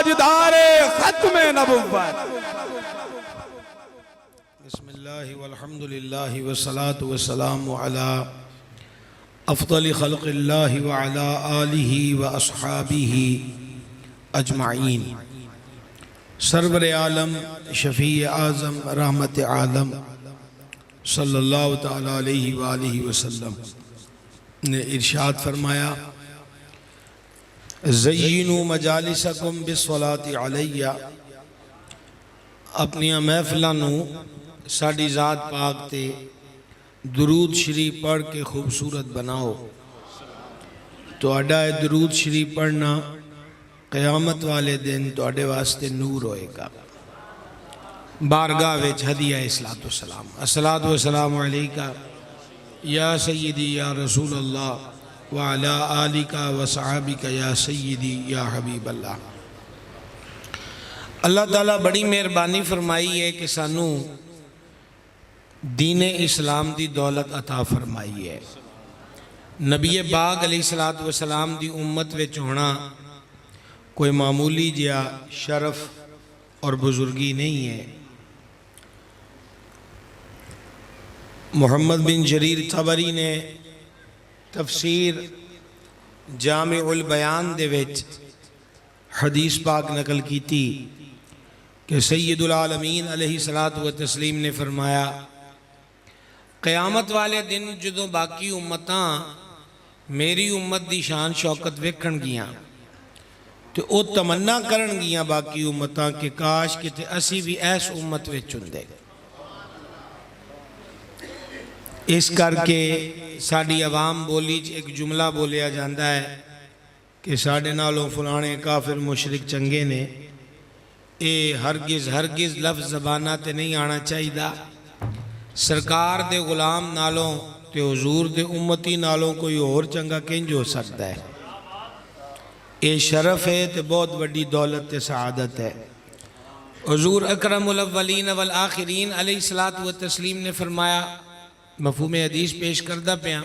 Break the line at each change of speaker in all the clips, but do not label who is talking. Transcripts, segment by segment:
تاجدار ختم نبوت۔
بسم اللہ والحمدللہ والصلاة والسلام علی افضل خلق اللہ وعلی آلہ واصحابہ اجمعین۔ سرور عالم شفیع اعظم رحمت عالم صلی اللہ تعالی علیہ وآلہ وسلم نے ارشاد فرمایا، زینوا مجالسکم بالصلاۃ علیہ، اپنی محفلاں نو ساڈی ذات پاک تے درود شریف پڑھ کے خوبصورت بناؤ۔ تو اڈا درود شریف پڑھنا قیامت والے دن تو اڈے واسطے نور ہوئے گا۔ بارگاہ وچ ہدیہ الصلاۃ والسلام، الصلاۃ والسلام علیکہ یا سیدی یا رسول اللہ وعلی آلکہ وصحابکہ یا سیدی یا حبیب اللہ۔ اللہ تعالیٰ بڑی مہربانی فرمائی ہے کہ سانو دین اسلام دی دولت عطا فرمائی ہے۔ نبی پاک علیہ السلام دی امت وچ ہونا کوئی معمولی جیا شرف اور بزرگی نہیں ہے۔ محمد بن جریر طبری نے تفسیر جامع البیان دے وچ حدیث پاک نقل کی تھی کہ سید العالمین علیہ الصلوۃ والتسلیم نے فرمایا، قیامت والے دن جدوں باقی امتاں میری امت دی شان شوکت ویکھن گیاں تو او تمنا کرن گیاں باقی امتاں کہ کاش کتے اسی بھی ایس امت وچ ہوندے۔ اس کر کے ساڈی عوام بولی ایک جملہ بولیا جاندہ ہے کہ ساڈے نالوں فلانے کافر مشرک چنگے نے، اے ہرگز لفظ زبانہ تے نہیں آنا چاہیدہ۔ سرکار دے غلام نالوں تے حضور دے امتی نالوں کوئی اور چنگا کنج ہو سکتا ہے۔ اے شرف ہے تے بہت بڑی دولت تے سعادت ہے۔ حضور اکرم الاولین والآخرین علیہ الصلوۃ والتسلیم نے فرمایا، مفہوم حدیث پیش کردہ پیاں،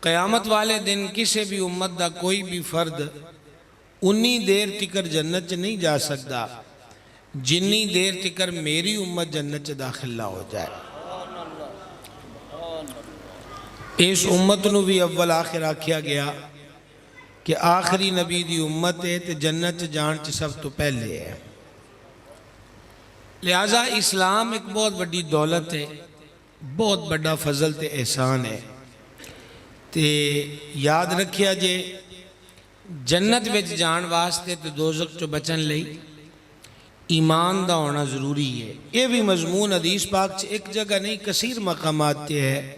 قیامت والے دن کسی بھی امت دا کوئی بھی فرد انی دیر تکر جنت نہیں جا سکتا جنی دیر تکر میری امت جنت داخل نہ ہو جائے۔ اس امت نو بھی اول آخر آکھیا گیا کہ آخری نبی دی امت ہے تے جنت جان چ سب تو پہلے ہے۔ لہذا اسلام ایک بہت بڑی دولت ہے، بہت بڑا فضل تے احسان ہے۔ تے یاد رکھیا جے جنت وچ جان واسطے تے دوزخ چو بچن لئی ایمان دا ہونا ضروری ہے۔ یہ بھی مضمون حدیث پاک چ ایک جگہ نہیں کثیر مقامات تے ہے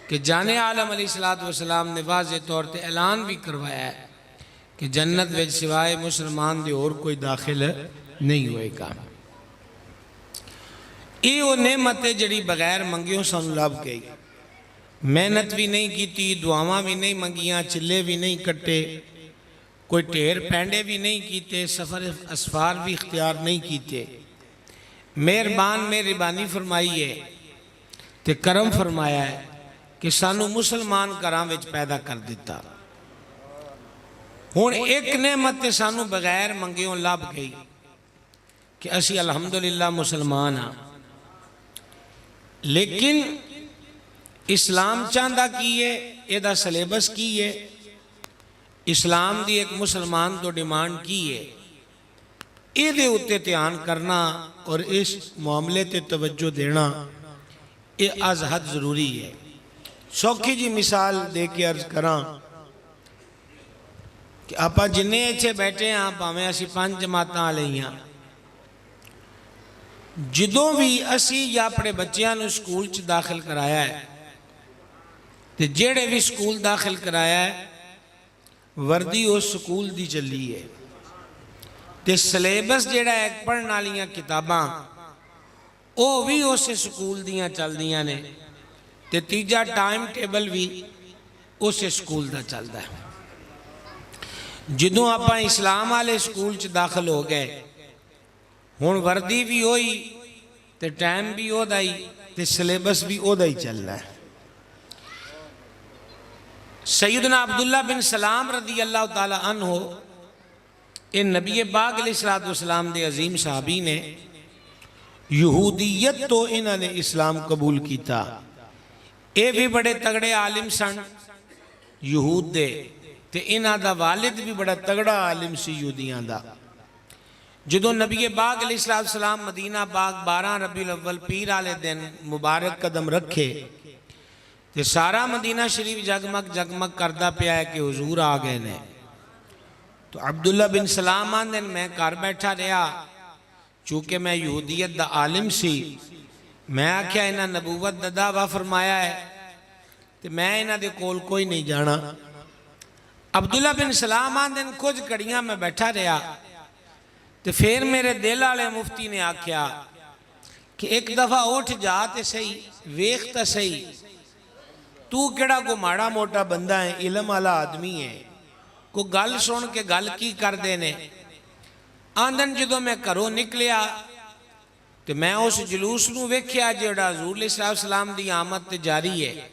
کہ جانے عالم علیہ السلام نے واضح طور تے اعلان بھی کروایا ہے کہ جنت وچ سوائے مسلمان دے اور کوئی داخل نہیں ہوئے گا۔ یہ وہ نعمت ہے جڑی بغیر منگیوں سن لب گئی، محنت بھی نہیں کیتی، دعاواں بھی نہیں منگیاں، چلے بھی نہیں کٹے، کوئی ٹھیر پینڈے بھی نہیں کیتے، سفر اسفار بھی اختیار نہیں کیتے۔ مہربانی فرمائی ہے تے کرم فرمایا ہے کہ سانو مسلمان گھراں وچ پیدا کر دیتا۔ ہن ایک نعمت تے سانو بغیر منگیوں لب گئی کہ اسی الحمدللہ مسلمان ہاں، لیکن اسلام چاندہ کیے، ایدہ سلیبس کیے، اسلام دی ایک مسلمان تو ڈیمانڈ کیے، ایدے اتے تیان کرنا اور اس معاملے تے توجہ دینا یہ از حد ضروری ہے۔ سوکھی جی مثال دے کے عرض کراں کہ آپا جنہیں اچھے بیٹھے ہیں آپ ہمیں اسی 5 جماعتاں آلیاں، جدوں بھی اسی یا اپنے بچیاں نے سکول چ داخل کرایا ہے تے جیڑے بھی سکول داخل کرایا ہے وردی اس سکول دی چلی ہے تے سلیبس جیڑا ایک پڑھنا لیاں کتاباں او بھی اس سکول دیاں چل دیاں نے تے تیجا ٹائم ٹیبل بھی اس سکول دا چل دا ہے۔ جدوں آپاں اسلام والے سکول چ داخل ہو گئے، ہون وردی بھی ہوئی تے ٹائم بھی ہو دائی تے سلیبس بھی ہو دائی چل رہا ہے۔ سیدنا عبداللہ بن سلام رضی اللہ تعالی عنہ یہ نبی پاک علیہ السلام دے عظیم صحابی نے یہودیت تو انہوں نے اسلام قبول کیتا. اے بھی بڑے تگڑے عالم سن یہود دے تے انہاں دا والد بھی بڑا تگڑا عالم سی یہودیاں دا. جدو نبی پاک علیہ السلام مدینہ پاک 12 ربیع الاول پیر والے دن مبارک قدم رکھے تے سارا مدینہ شریف جگمگ جگمگ کردا پیا ہے کہ حضور آ گئے نے. تو عبداللہ بن سلام آن دن میں گھر بیٹھا رہا چونکہ میں یہودیت دا عالم سی. میں آکھیا انہاں نبوت دا دعویٰ فرمایا ہے تے میں انہاں دے کول کوئی نہیں جانا. عبداللہ بن سلام آن دن کچھ کڑیاں میں بیٹھا رہا تے پھر میرے دل والے مفتی نے آکھیا کہ ایک دفعہ اٹھ جا تے صحیح ویکھ تے صحیح تو کیڑا کو ماڑا موٹا بندہ ہے علم والا آدمی ہے کو گل سن کے گل کی کر دینے. آندن جدو میں کرو نکلیا تو میں اس جلوس نو ویکھیا جیڑا حضور علیہ السلام دی آمد تے جاری ہے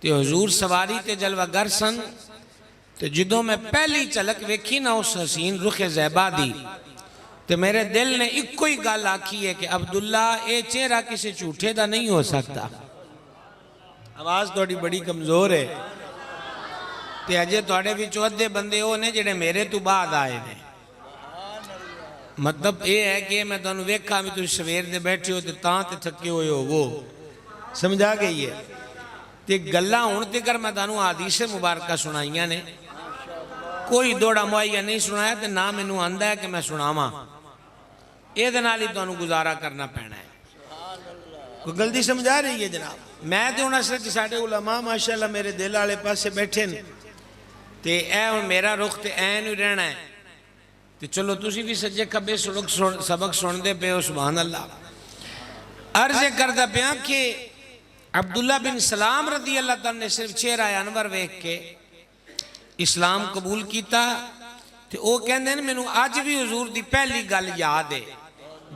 تے حضور سواری تے جلوہ گر سن. تو جدو میں پہلی چلک ویکھی نا اس حسین رخ زیبہ دی تو میرے دل نے ایک کوئی گل آکھی ہے کہ عبداللہ اے چہرہ کسی جھوٹے دا نہیں ہو سکتا. آواز توڑی بڑی کمزور ہے تے اجے توڑے بھی چودھے بندے ہو نے جڑے میرے تو بعد آئے نے. مطلب یہ ہے کہ میں تو انہوں ویکھا بھی تو سویر دے بیٹھے ہو تے تاں تے تھکے ہوئے ہو وہ سمجھا گئی ہے. تے گلہ ہونتے کر میں تو انہوں حدیث مبارکہ سنائیاں نے کوئی دوڑا معاہیہ نہیں سنایا تے نہ میں نو آندہ ہے کہ میں سناواں. یہ دنالی تو انہوں گزارا کرنا پہنا ہے. کوئی گلدی سمجھا رہی ہے جناب. میں تے انہوں سے ساڑھے علماء ماشاءاللہ میرے دل والے پاس سے بیٹھے تے اے ہن میرا رخ تے اے نہیں رہنا ہے تے چلو تسی بھی سجے کھبے سبق سن دے پہ ہو سبحان اللہ. عرض کردہ پیا کہ عبداللہ بن سلام رضی اللہ تعالیٰ نے صرف چہرہ انور ویکھ کے اسلام قبول کیتا تے او کہندے نے مینوں اج بھی حضور دی پہلی گل یاد ہے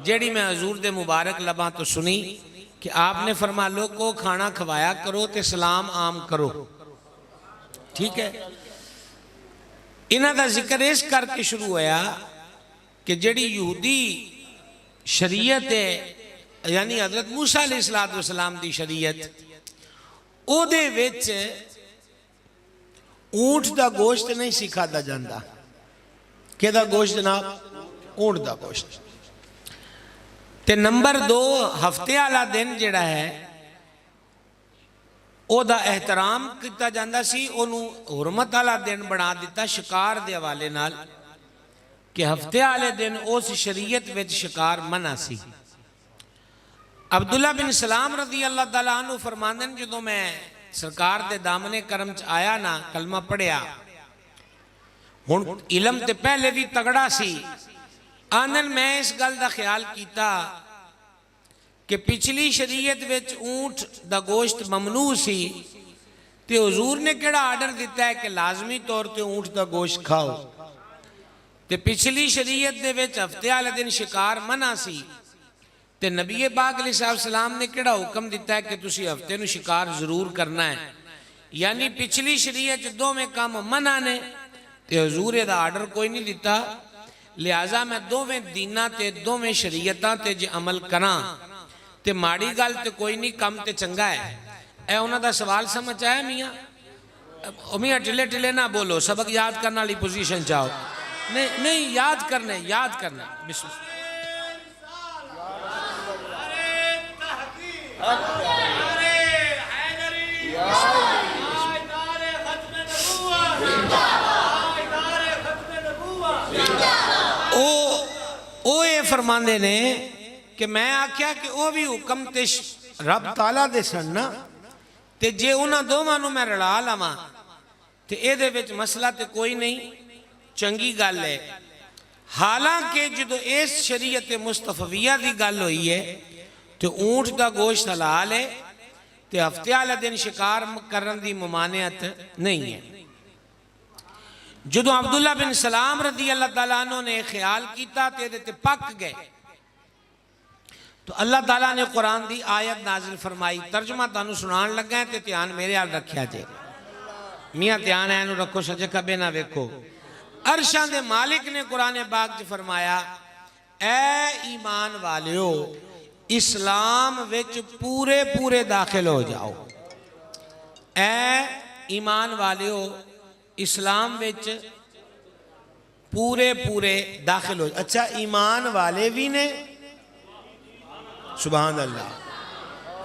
جیڑی میں حضور دے مبارک لباں تو سنی کہ آپ نے فرما لوگ کو کھانا کھوایا کرو تے سلام عام کرو. ٹھیک ہے. انہاں دا ذکر اس کر کے شروع ہویا کہ جڑی یہودی شریعت ہے یعنی حضرت موسیٰ علیہ السلام دی شریعت او دے وچ اونٹ دا گوشت نہیں سکھاتا جاندہ. کہ دا گوشت جناب؟ اونٹ دا گوشت. تے نمبر 2 ہفتے والا دن جڑا ہے او دا احترام کیتا جاندہ سی انہوں حرمت والا دن بنا دیتا شکار دے حوالے نال کہ ہفتے والے دن اس شریعت وچ شکار منع سی. عبداللہ بن سلام رضی اللہ تعالیٰ عنہ فرماندن جدو میں سرکار دے دامن کرم چ آیا نا کلمہ پڑھیا ہن علم تے پہلے بھی تگڑا سی. آندن میں اس گل دا خیال کیتا کہ پچھلی شریعت وچ اونٹ دا گوشت ممنوع سی تے حضور نے کیڑا آرڈر دیتا ہے کہ لازمی طور تے اونٹ دا گوشت کھاؤ. تے پچھلی شریعت دے وچ ہفتے والے دن شکار منع سی تے نبی پاک علیہ السلام نے کیڑا حکم دیتا ہے کہ تسی ہفتے نو شکار ضرور کرنا ہے. یعنی پچھلی شریعت دو میں کام منع نے تے حضور دا آرڈر کوئی نہیں دیتا. لہٰذا میں دو میں دینہ تے دو میں شریعتاں تے جے عمل کراں تے ماڑی گل تے کوئی نہیں کم تے چنگا ہے. اے انہاں دا سوال سمجھ آیا میاں؟ میاں ٹلے ٹلے نہ بولو سبق یاد کرنا لی پوزیشن چاہو. نہیں یاد کرنے بسم اللہ. او اے فرماندے نے کہ میں آکھیا کہ او بھی حکم تے رب تعالیٰ دے سن نا تے جے انہاں دو مانو میں رڑا لما تے اے دے وچ مسئلہ تے کوئی نہیں چنگی گل ہے. حالانکہ جدو اس شریعت مصطفیہ دی گل ہوئی ہے تے اونٹ دا گوشت حلال ہے تے ہفتے والے دن شکار کرن دی ممانعت نہیں ہے. جدو عبداللہ بن سلام رضی اللہ تعالیٰ عنہ نے خیال کیتا تے پک گئے تو اللہ تعالیٰ نے قرآن دی آیت نازل فرمائی. ترجمہ تانوں سنان لگا ہے تے دھیان میرے حال رکھیا جے. میاں دھیان ہے نو رکھو سجے کبے نہ ویکھو. عرشاں دے مالک نے قرآن پاک چ فرمایا اے ایمان والیو اسلام وچ پورے پورے داخل ہو جاؤ، اے ایمان والیو اسلام وچ پورے پورے داخل ہو جاؤ۔ اچھا ایمان والے بھی نے، سبحان اللہ،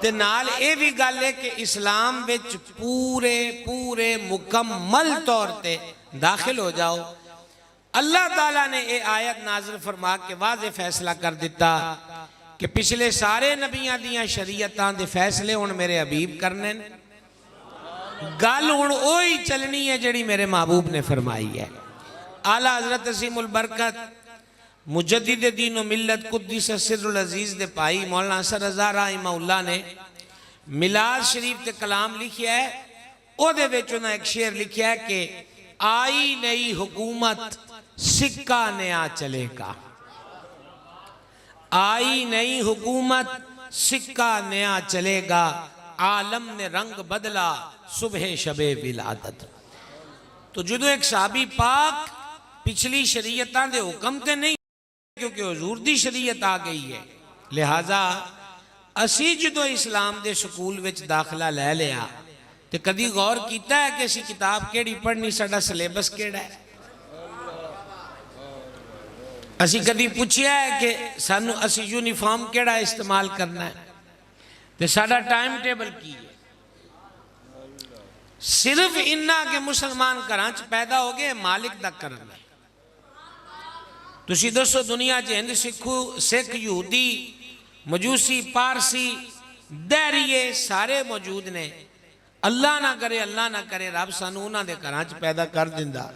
تے نال اے بھی گل ہے کہ اسلام وچ پورے پورے مکمل طور تے داخل ہو جاؤ۔ اللہ تعالیٰ نے اے آیت نازل فرما کے واضح فیصلہ کر دیتا کہ پچھلے سارے نبیاں دیاں شریعتاں دے فیصلے ہن میرے حبیب کرنے، گل ہن اوہی چلنی ہے جڑی میرے محبوب نے فرمائی ہے۔ اعلیٰ حضرت عظیم البرکت مجدد دین و ملت قدس سر العزیز دے پائی مولانا اثر رضا رحمہ اللہ نے میلاد شریف تے کلام لکھیا ہے، او دے وچ انہاں ایک شعر لکھیا ہے کہ آئی نئی حکومت سکہ نیا چلے گا، آئی نئی حکومت سکہ نیا چلے گا، عالم نے رنگ بدلا صبح شب ولادت۔ تو جدو ایک صحابی پاک پچھلی شریعتاں دے حکم تے نہیں کیونکہ حضور دی شریعت آ گئی ہے، لہٰذا اسی جدو اسلام دے سکول وچ داخلہ لے لیا تے کدی غور کیتا ہے کہ اسی کتاب کیڑی پڑھنی، ساڈا سلیبس کیڑا ہے؟ اسی کدی پوچھیا ہے کہ سانو اسی یونیفارم کیڑا استعمال کرنا ہے تے ساڈا ٹائم ٹیبل کی ہے؟ صرف انہاں کے مسلمان گھراں چ پیدا ہو گئے، مالک دا کرم ہے۔ تسی دسو دنیا چ ہند سکھ یہودی مجوسی پارسی دہریے سارے موجود نے، اللہ نہ کرے رب سانو انہاں دے گھراں چ پیدا کر دیندا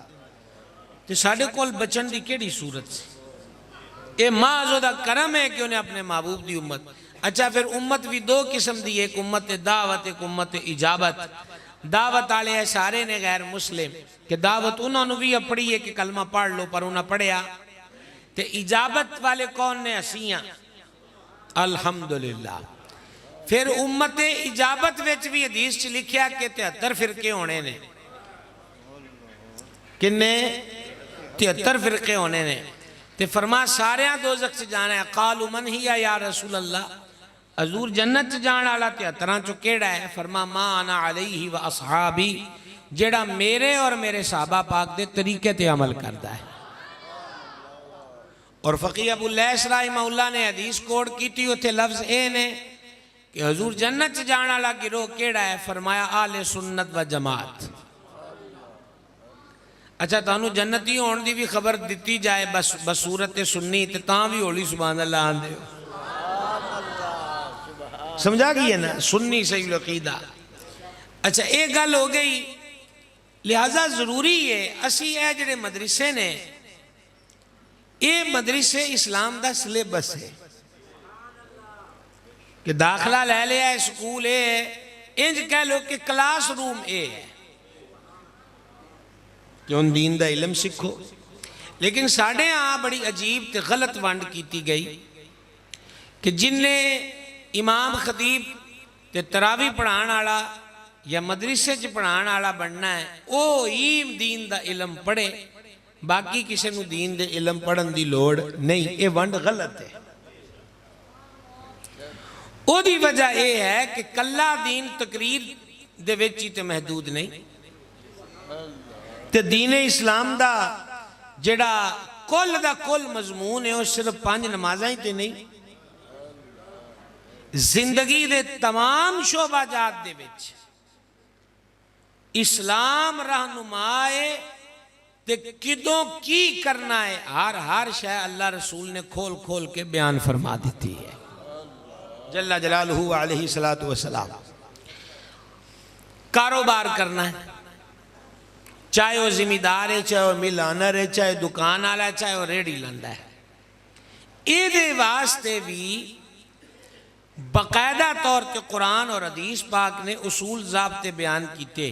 تے ساڈے کول بچن دی کیڑی صورت سی؟ اے محض دا کرم ہے کہ انہیں اپنے محبوب دی امت۔ اچھا پھر امت بھی دو قسم دی، ایک امت دعوت ایک امت اجابت۔ دعوت آلے ہیں سارے نے غیر مسلم کہ دعوت انہوں نے بھی پڑھی ہے کہ کلمہ پڑھ لو پر انہوں پڑھیا، تے اجابت والے کون نے؟ اسیاں الحمدللہ۔ پھر امت اجابت وچ بھی حدیث چ لکھیا کہ 73 فرقے ہونے نے، کنے 73 فرقے ہونے نے، تے فرما ساریاں دوزخ سے جانا ہے۔ قالوا من ہی یا رسول اللہ، حضور جنت جان والا 73 چو کیڑا ہے؟ فرما ما انا علیہ و اصحابی، جیڑا میرے اور میرے صحابہ پاک دے طریقے تے عمل کرتا ہے۔ اور فقیہ ابو لیث رحمہ اللہ نے حدیث کوڈ کی تھی، اتھے لفظ اے نے کہ حضور جنت جان والا گروہ کیڑا ہے؟ فرمایا آل سنت و جماعت۔ اچھا تانوں جنتی ہون دی بھی خبر دیتی جائے بصورت سنی تے تاں بھی ہولی سبحان اللہ آن دے، سمجھا گئی ہے نا؟ سنی صحیح العقیدہ۔ اچھا ایک گل ہو گئی، لہذا ضروری ہے اسی اے جڑے مدرسے نے، اے مدرسے اسلام دا سلیبس ہے کہ داخلہ لے لیا ہے، سکول اے ہے، انج کہہ لو کہ کلاس روم اے ہے کہ ان دین دا علم سکھو۔ لیکن ساڑھے ہاں بڑی عجیب تے غلط ونڈ کیتی گئی کہ جن نے امام خطیب تے تراوی پڑھان آڑا یا مدرسے چ پڑھان آڑا بننا ہے، او ہی دین دا علم پڑھے، باقی کسی نو دین دے علم پڑھن دی لوڑ نہیں۔ اے ونڈ غلط ہے۔ او دی وجہ اے ہے کہ کلہ دین تقریر دے وچی تے محدود نہیں، تے دین اسلام دا جڑا کل مضمون ہے وہ صرف 5 نمازاں ہی تے نہیں، زندگی دے تمام شعبہ جات دے وچ اسلام رہنمائے تے کدوں کی کرنا ہے، ہر شے اللہ رسول نے کھول کے بیان فرما دیتی ہے جل جلالہ علیہ السلام۔ کاروبار کرنا ہے، چاہے وہ ذمہ دار ہے، چاہے وہ مل آنر ہے، چاہے دکان آلا ہے، چاہے وہ ریڈی لندا ہے، اے دے واسطے بھی باقاعدہ طور تے قرآن اور حدیث پاک نے اصول ضابطے بیان کیتے،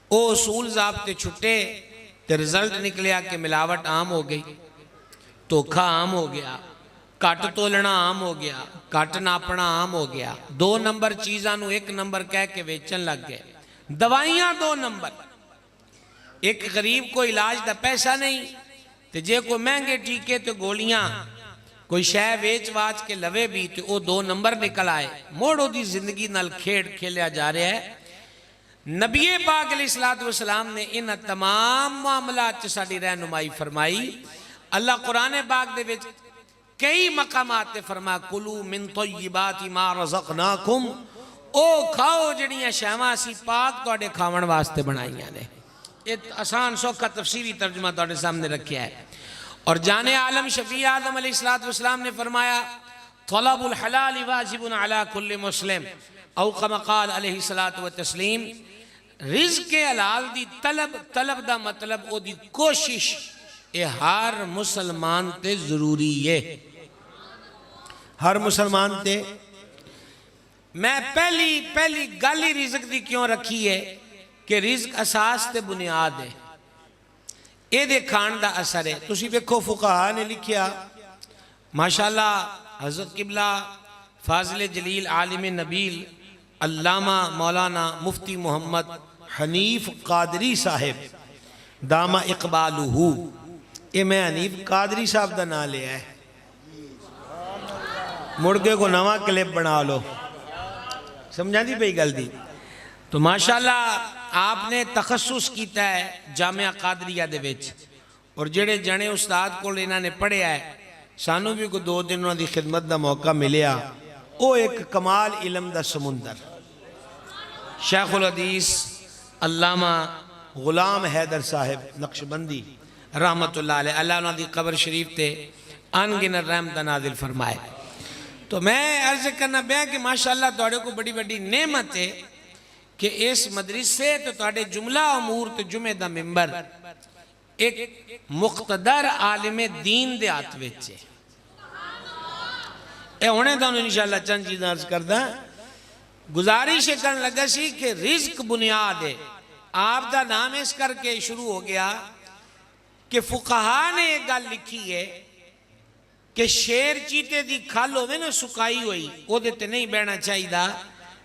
او اصول ضابطے چھٹے تے رزلٹ نکلیا کہ ملاوٹ عام ہو گئی، دھوکھا عام ہو گیا، کٹ تولنا عام ہو گیا، کٹ ناپنا عام ہو گیا، 2 نمبر چیزاں نو 1 نمبر کہہ کے ویچن لگ گئے، دوائیاں 2 نمبر،
ایک غریب کو علاج دا پیسہ نہیں تے جے کوئی مہنگے ٹیکے تے گولیاں کوئی شے ویچ واچ کے لوے بھی تے او 2 نمبر نکل آئے موڑو دی زندگی نال کھیڑ کھیلیا جا رہا ہے۔ نبی پاک علیہ السلام نے ان تمام معاملات ساڑی رہنمائی فرمائی۔ اللہ قرآن پاک دے وچ کئی مقامات تے فرما کلو من طیبات ما رزقناکم، او کھاؤ جڑیاں شہواں سی پاک توڑے کھاون واسطے بنائیاں نے۔ ایک آسان سوکھا تفسیری ترجمہ توڑے سامنے رکھیا ہے۔ اور جانے عالم شفیع آدم علیہ السلام نے فرمایا طلب الحلال واجب علی کل مسلم، او کما قال علیہ السلام، رزق حلال دی طلب دا مطلب او دی کوشش اے ہر مسلمان تے ضروری ہے۔
ہر مسلمان تے
میں پہلی گالی رزق دی کیوں رکھی ہے کہ رزق اساس تے بنیاد ہے، اے دے کھان دا اثر ہے۔
تسی دیکھو فقہا نے لکھیا
ماشاءاللہ حضرت قبلہ فاضل جلیل عالم نبیل علامہ مولانا مفتی محمد
حنیف قادری صاحب دامہ اقبالہو، اے میں حنیف قادری صاحب دا نہ لیا ہے، مڑکے کو نواں کلپ بنا لو، سمجھا دی پئی گل دی۔
تو ماشاءاللہ آپ نے تخصص کیتا ہے جامعہ قادریہ دے وچ، اور جڑے جنے استاد کو انہاں نے پڑھیا ہے، سانو بھی کو 2 دن انہاں دی خدمت دا موقع ملیا۔
او ایک کمال علم دا سمندر،
شیخ الحدیث علامہ
غلام حیدر صاحب نقشبندی
رحمت اللہ علیہ، اللہ انہاں دی قبر شریف تے انگنر رحمت نازل فرمائے۔ تو میں عرض کرنا بیا کہ ماشاءاللہ توڑے کو بڑی بڑی نعمت ہے کہ اس مدرسے تو توڑے جملہ امور تے جمعہ دا ممبر ایک مقتدر عالم دین دے ہاتھ وچ ہے۔ اے ہونے دانو انشاءاللہ چند چیز عرض کردہ گزارش کرن لگا سی کہ رزق بنیاد ہے۔ آپ دا نام اس کر کے شروع ہو گیا کہ فقہا نے ایک گل لکھی ہے کہ شیر چیتے دی کھال ہوئے نا سکائی ہوئی وہ دیتے نہیں بہنا چاہی دا،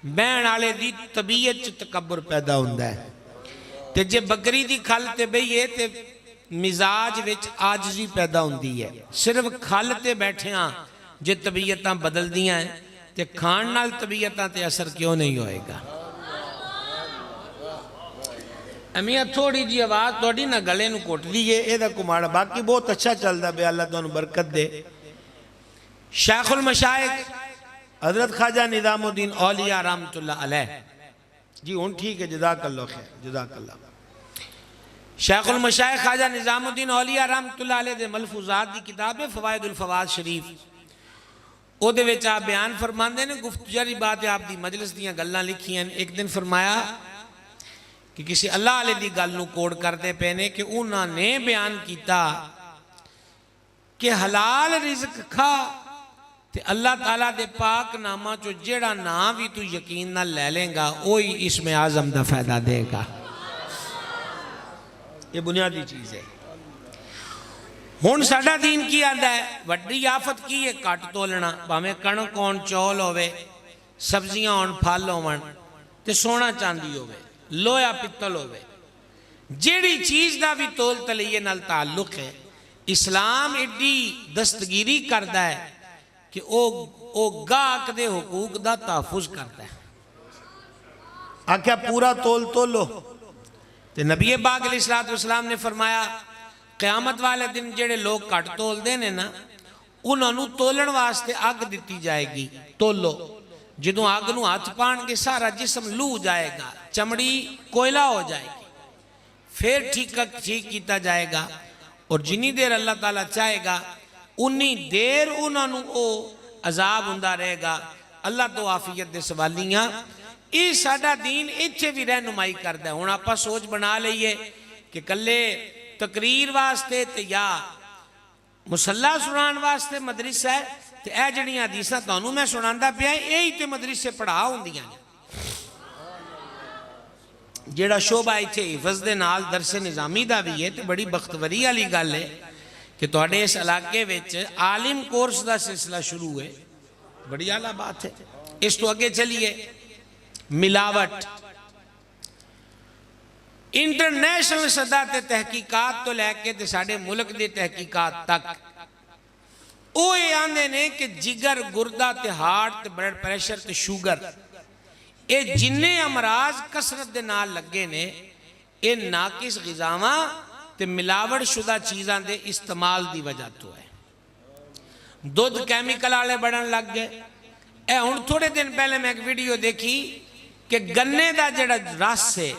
بہن آلے دی طبیعت چھ تکبر پیدا ہوندہ ہے، تے جے بکری دی کھال تے بھئیے تے مزاج وچ آجزی پیدا ہوندی ہے، صرف کھال تے بیٹھے ہاں جے طبیعتاں بدل دیاں ہیں تے کھان نال طبیعتاں تے اثر کیوں نہیں ہوئے گا۔ امیہ تھوڑی جی آواز توڑی نہ گلے نو کوٹ
دیئے اے دا کماڑا باقی بہت اچھا چل دا بے اللہ دونوں برکت دے۔
شیخ المشائق
حضرت خواجہ نظام الدین اولیاء رحمت اللہ علیہ جی ان ٹھیک ہے، جزاک اللہ خیر، جزاک اللہ۔
شیخ المشائق خواجہ نظام الدین اولیاء رحمت اللہ علیہ دے ملفوظات دی کتاب ہے فوائد الفواد شریف، او دے وچ آپ بیان فرماندے نے گفت جاری بات ہے، آپ دی مجلس دیاں گلنا لکھی ہیں۔ ایک دن فرمایا کہ کسی اللہ علیہ دی گل نو کوڑ کرتے پہنے کہ انہوں نے بیان کیتا کہ حلال رزق کھا تے اللہ تعالیٰ دے پاک نامہ چو جیڑا نام بھی تو یقین نہ لے لیں گا وہی اسم اعظم دا فائدہ دے گا۔
یہ بنیادی چیز ہے۔
ہون ساڑھا دین کی آدھا ہے وڈی آفت کی ہے کٹ تولنا، باہمیں کنک ہون چول ہوئے، سبزیاں ہون پھال ہون تے سونا چاندی ہوئے، لویا پتل ہوئے، جیڑی چیز دا بھی تول تلیے نال تعلق ہے۔ اسلام ایڈی دستگیری کردہ ہے کہ او گاک دے حقوق دا تحفظ کرتا ہے۔
آکھیا پورا تول تولو،
تے نبی پاک علیہ السلام نے فرمایا قیامت والے دن جڑے لوگ کٹ تول دینے نا انہوں نے تولن واسطے آگ دیتی جائے گی، تولو، جدوں آگ نو ہاتھ پان کے سارا جسم لو جائے گا، چمڑی کوئلہ ہو جائے گی، پھر ٹھیک کیتا جائے گا، اور جنی دیر اللہ تعالیٰ چاہے گا انی دیر انہوں نے او عذاب ہندہ رہے گا۔ اللہ تو عافیت دے سوالیاں یہ ساڑھا دین ایچھے بھی رہنمائی کردہ ہے۔ ہون آپا سوچ بنا لئیے کہ کلے تقریر واسطے تے یا مسلح سنان واسطے مدرسہ ہے تے اے جڑیاں حدیثاں تانوں میں سناندہ پیا ہے یہی تے مدرسے پڑھا ہوندیاں جیڑا شعبہ ایتھے حفظ دے نال درس نظامی دا بھی ہے تے بڑی بختوری والی گل ہے کہ تواڈے اس علاقے وچ عالم کورس دا سلسلہ شروع ہے، بڑی اعلیٰ بات ہے۔ اس تو آگے چلیے ملاوٹ، انٹرنیشنل سطح تے تحقیقات تو لے کے تے ساڈے ملک دے تحقیقات تک وہ یہ آندے نے کہ جگر گردہ تے ہارٹ تے بلڈ پریشر تے شوگر یہ جنہیں امراض کثرت دے نال لگے نے یہ ناقص غذاواں تے ملاوٹ شدہ چیزاں دے استعمال دی وجہ تو ہے. دودھ کیمیکل والے بڑھن لگ گئے. اے ہن تھوڑے دن پہلے میں ایک ویڈیو دیکھی کہ گنے دا جڑا رس ہے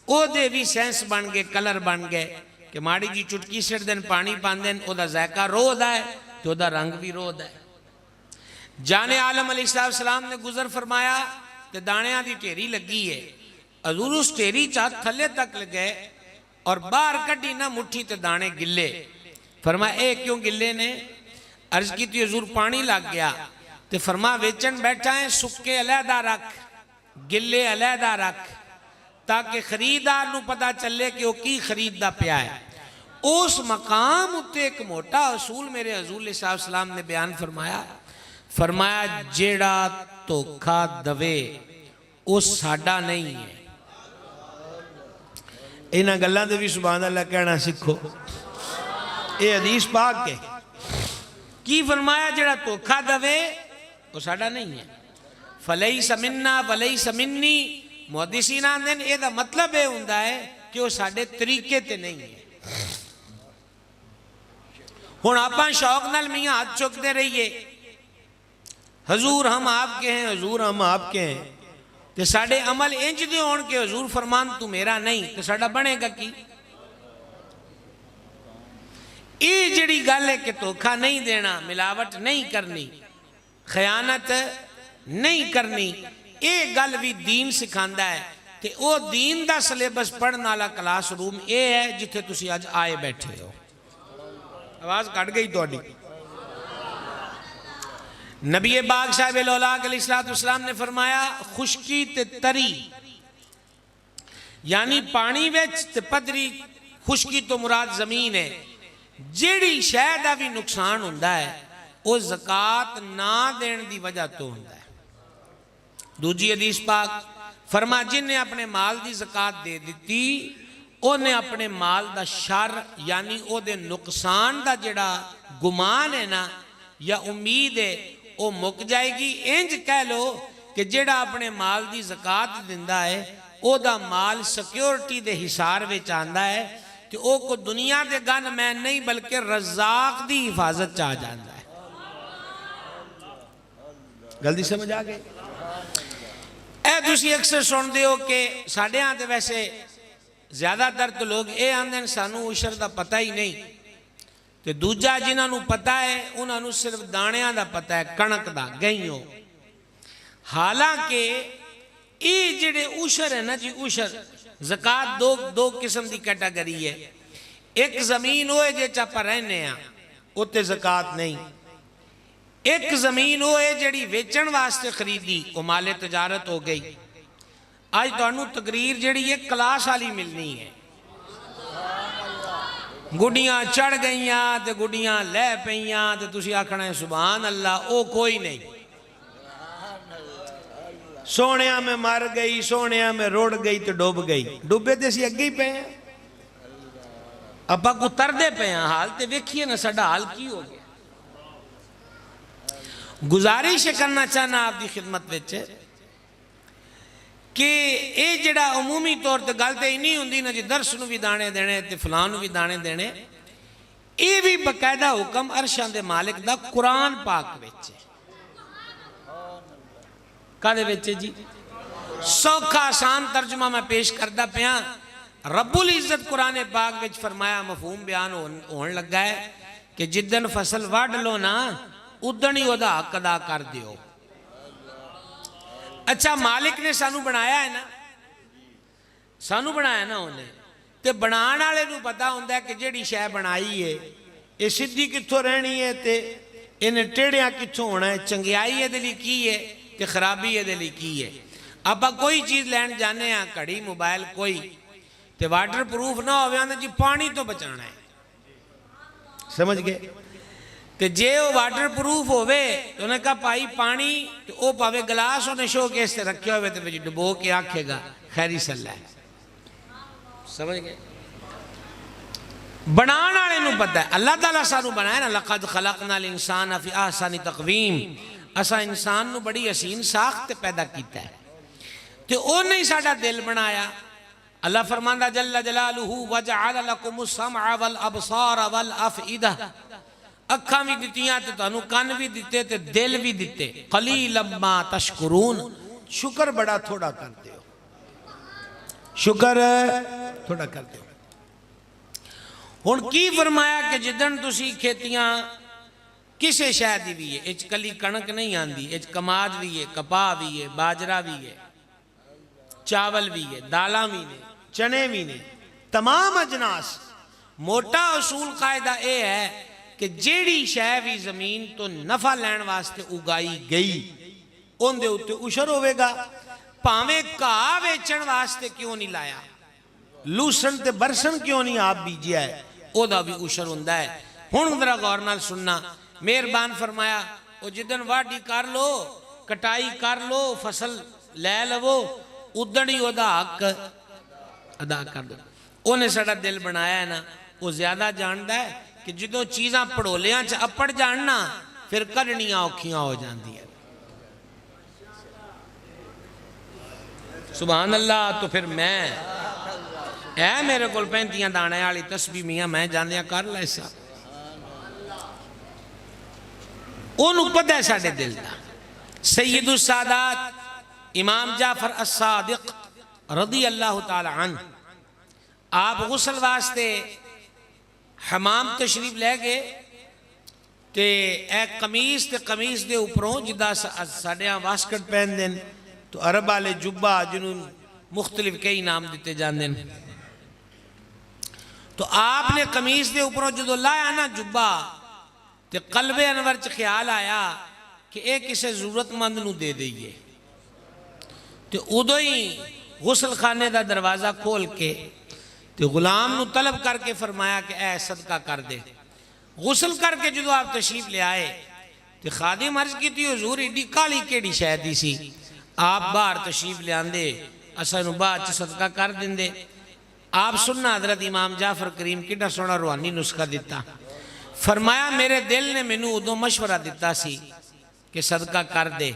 او دے بھی سینس بن گئے, کلر بن گئے کہ ماڑی جی چٹکی سٹ دن پانی پاندن او دا ذائقہ رو دا ہے تو دا رنگ بھی رو دا ہے. جانے عالم علیہ السلام نے گزر فرمایا تے دانیاں دی ٹیری لگی ہے. حضور اس ٹیری چاہ تھلے تک لگے اور باہر کڈی نہ مٹھی تے دانے گلے. فرمایا اے کیوں گلے نے؟ عرض کی تی حضور پانی لگ گیا. تے فرمایا ویچن بیٹھا ہے سکے علیحدہ رکھ گلے علیحدہ رکھ تاکہ خریدار نو پتا چلے کہ وہ کی خریدہ پیا ہے. اس مقام اتے ایک موٹا اصول میرے حضور علیہ السلام نے بیان فرمایا جیڑا دھوکھا دوے وہ ساڈا نہیں ہے.
انہاں گلاں دے بھی سبحان اللہ کہنا سکھو. اے حدیث پاک ہے.
کی فرمایا جڑا دھوکھا دوے وہ ساڈا نہیں ہے. فلیس منا ولیس منی. محدثین آندے نے اے دا مطلب اے ہوندا ہے کہ وہ ساڈے طریقے تے نہیں ہے. ہن آپاں شوق نال میاں ہاتھ چکتے رہیے حضور ہم آپ کے ہیں,
حضور ہم آپ کے ہیں,
تے ساڈے عمل انج دے ہون کہ حضور فرمان تو میرا نہیں تے ساڈا بنے گا کی؟ یہ جڑی گل ہے کہ دھوکھا نہیں دینا, ملاوٹ نہیں کرنی, خیانت نہیں کرنی, یہ گل بھی دین سکھاندا ہے. تے او دین دا سلیبس پڑھن والا کلاس روم اے ہے جتھے تسی اج آئے بیٹھے ہو. آواز کٹ گئی تہاڈی. نبی پاک صاحب الاولیاء علیہ السلام نے فرمایا خشکی تے تری یعنی پانی وچ تے پدری. خشکی تو مراد زمین ہے. جیڑی شے دا بھی نقصان ہوندا ہے وہ زکوٰۃ نہ دین دی وجہ تو ہوندا ہے. دوجی حدیث پاک فرما جن نے اپنے مال دی زکوٰۃ دے دیتی انہیں اپنے مال دا شر یعنی او دے نقصان دا جڑا گمان ہے نا یا امید ہے وہ مک جائے گی. انج کہہ لو کہ جڑا اپنے مال دی زکوٰۃ دیندا ہے او دا مال سیکیورٹی دے حصار وچ آندا ہے کہ او کو دنیا دے گن میں نہیں بلکہ رزاق دی حفاظت چاہ جاندا ہے.
گل دی سمجھ آ گئی.
اے تسی اکثر سن دے ہو کہ ساڈے ہاں تے ویسے زیادہ تر تو لوگ اے آندے سانو عشر دا پتہ ہی نہیں تے دوجا جنہاں نو پتہ ہے انہاں نو صرف دانیاں دا پتہ ہے, کنک دا گئیوں. حالانکہ یہ جڑے عشر ہے نا جی عشر زکوٰۃ دو قسم دی کیٹاگری ہے. ایک زمین ہوئے جے چاپا رہنے ہیں
اتے زکوٰۃ نہیں.
ایک زمین ہوئے جڑی ویچن واسطے خریدی وہ مال تجارت ہو گئی. آج تو انہوں تقریر جڑی ہے کلاس والی ملنی ہے. گڈیاں چڑھ گئیاں تے گڈیاں لے پئیاں تے تسی آکھنا ہے سبحان اللہ. او کوئی نہیں.
سونیاں میں مر گئی, سونیاں میں روڑ گئی تو ڈوب گئی. ڈوبے تے سی اگے ہی پہ ہیں.
اپا کو تردے پہ ہیں حال تے ویکھیے نا ساڈا حال کی ہو گیا. گزارش کرنا چاہنا آپ دی خدمت وچ کہ اے جڑا عمومی طور تے گل تے نہیں ہوندی نا جی درس نو بھی دانے دینے تے فلان نو بھی دانے دینے. اے بھی باقاعدہ حکم عرشاں دے مالک دا قرآن پاک وچ ہے. کدے وچ جی سوکھا آسان ترجمہ میں پیش کردہ پیاں. رب العزت قرآن پاک وچ فرمایا مفہوم بیان ہون لگا ہے کہ جدن فصل وڈ لو نا ادن ہی او دا حق ادا کر دیو. اچھا مالک نے سانو بنایا ہے نا, سانو بنایا نا انہیں تے بنان والے نو پتا ہوندا ہے کہ جڑی شے بنائی ہے یہ سیدھی کتھوں رہنی ہے تے انہیں ٹیڑیاں کتھوں ہونا ہے, چنگیائی ہے دلی کی ہے تے خرابی ہے دلی کی ہے. آپا کوئی چیز لین جانے ہیں کڑی موبائل کوئی تے واٹر پروف نہ ہوئے آنے جی پانی تو بچانا ہے.
سمجھ گئے.
تے جے وہ واٹر پروف ہوئے تو انہیں کہا پائی پانی تو وہ پاوے گلاس انہیں شو کیس سے رکھے ہوئے تے بجی ڈبو کے آکھے گا خیری صلی اللہ ہے. سمجھ گئے؟ بنان والے نو پتہ ہے اللہ تعالیٰ سانو بنایا نا لقد خلقنا الانسان فی احسن تقویم اسا انسان نو بڑی حسین ساخت پیدا کیتا ہے تے او نہیں ساڈا دل بنایا اللہ فرماندا جل جلالہ وجعل لکم السمع والابصار والافئدہ اکھاں بھی دتیاں تے تانوں کان بھی دتے تے دل بھی دتے قلیلا ما تشکرون شکر بڑا تھوڑا کرتے ہو شکر تھوڑا کرتے ہو ہن کی فرمایا کہ جدن تسی کھیتیاں کسے شے دی بھی ہے اچ کلی کنک نہیں آندی اچ کماد بھی ہے کپاہ بھی ہے باجرہ بھی ہے چاول بھی ہے دالاں بھی نے چنے بھی نے تمام اجناس موٹا اصول قاعدہ اے ہے کہ جیڑی شے بھی زمین تو نفع لین واسطے اگائی گئی ان دے اتے اشر ہوئے گا پاویں کہا ویچن واسطے کیوں نہیں لایا لوسن تے برسن کیوں نہیں آپ بیجیا ہے او دا بھی اشر ہوندہ ہے ہن ذرا غور نال سننا مہربان فرمایا او جدن واڈی کر لو کٹائی کر لو فصل لے لو ادھن ہی او دا حق ادا کر دو انہیں سڑا دل بنایا ہے نا وہ زیادہ جانتا ہے کہ جدو چیزاں پڑولیاں چا اپڑ جاننا پھر کرنیاں اوکھیاں ہو جاندی ہے سبحان اللہ تو پھر میں اے میرے کول پینتیاں دانے والی تسبیح میاں میں جاندیاں کر لے سا انہوں پتہ ہے ساڑھے دل دا سید السادات امام جعفر الصادق رضی اللہ تعالی عنہ آپ غسل واسطے حمام تشریف لے گئے تے ایک قمیص تے قمیص دے اوپروں جدا ساڑھیاں واسکٹ پہن دیں تو عرب والے جبہ جنہوں مختلف کئی نام دیتے جان دیں تو آپ نے قمیص دے اوپروں جدو لایا نا جبہ تے قلب انور چ خیال آیا کہ ایک اسے ضرورت مند نو دے دئیے تے ادو ہی غسل خانے دا دروازہ کھول کے تے غلام نو طلب کر کے فرمایا کہ اے صدقہ کر دے غسل کر کے جدو آپ تشریف لے آئے تے خادم عرض کی تھی حضور ایڈی کالی کیڑی شہدی سی آپ باہر تشریف لے آندے اسا نو بعد صدقہ کر دیں دے آپ سننا حضرت امام جعفر کریم کیڑا سونا روحانی نسخہ دیتا فرمایا میرے دل نے مینوں ادو مشورہ دیتا سی کہ صدقہ کر دے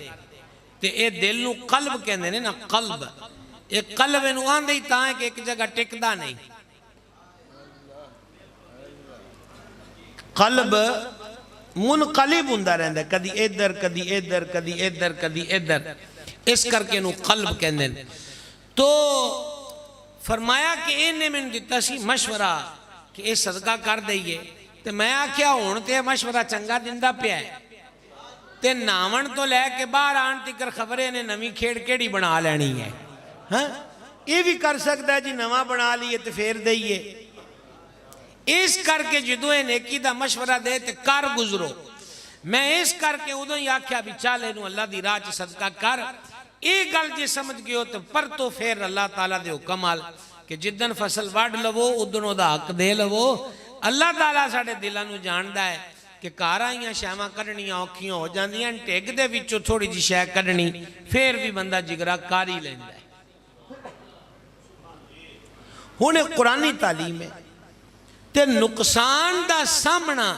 تے اے دل نو قلب کہندے نے نا قلب ایک قلب انو آندے ہی تاں ہے کہ ایک جگہ ٹکدا نہیں قلب منقلب ہوندہ رہندا کدی ادھر کدی ادھر کدی ادھر کدی ادھر اس کر کے انو قلب کہندے تو فرمایا کہ انہیں میں دیتا سی مشورہ کہ اے صدقہ کر دئیے تے میں کیا ہونتے مشورہ چنگا دندہ پہ ہے تے ناون تو لے کے باہر آن تکر خبریں نے نمی کھیڑ کیڑی بنا لینی ہے ہاں یہ بھی کر سکتا ہے جی نواں بنا لیے تے پھیر دئیے اس کر کے جدو نیکی دا مشورہ دے تے کر گزرو میں اس کر کے ادھوں ہی آکھیا بھی چالے نو اللہ دی راہ چ صدقہ کر ایک گل جی سمجھ گئے ہو تو پر تو پھر اللہ تعالیٰ دے حکم آل کہ جدن فصل واڑ لو ادھنوں دا حق دے لو اللہ تعالیٰ ساڑھے دلانو جاندہ ہے کہ کارائیاں شیمہ کرنیاں اوکھیاں ہو جاندیاں ٹیک دے وچو تھوڑی جی شے کرنی پھر بھی بندہ جگرہ کاری لیندہ ہے ہونے قرآنی تعلیم ہے تے نقصان دا سامنا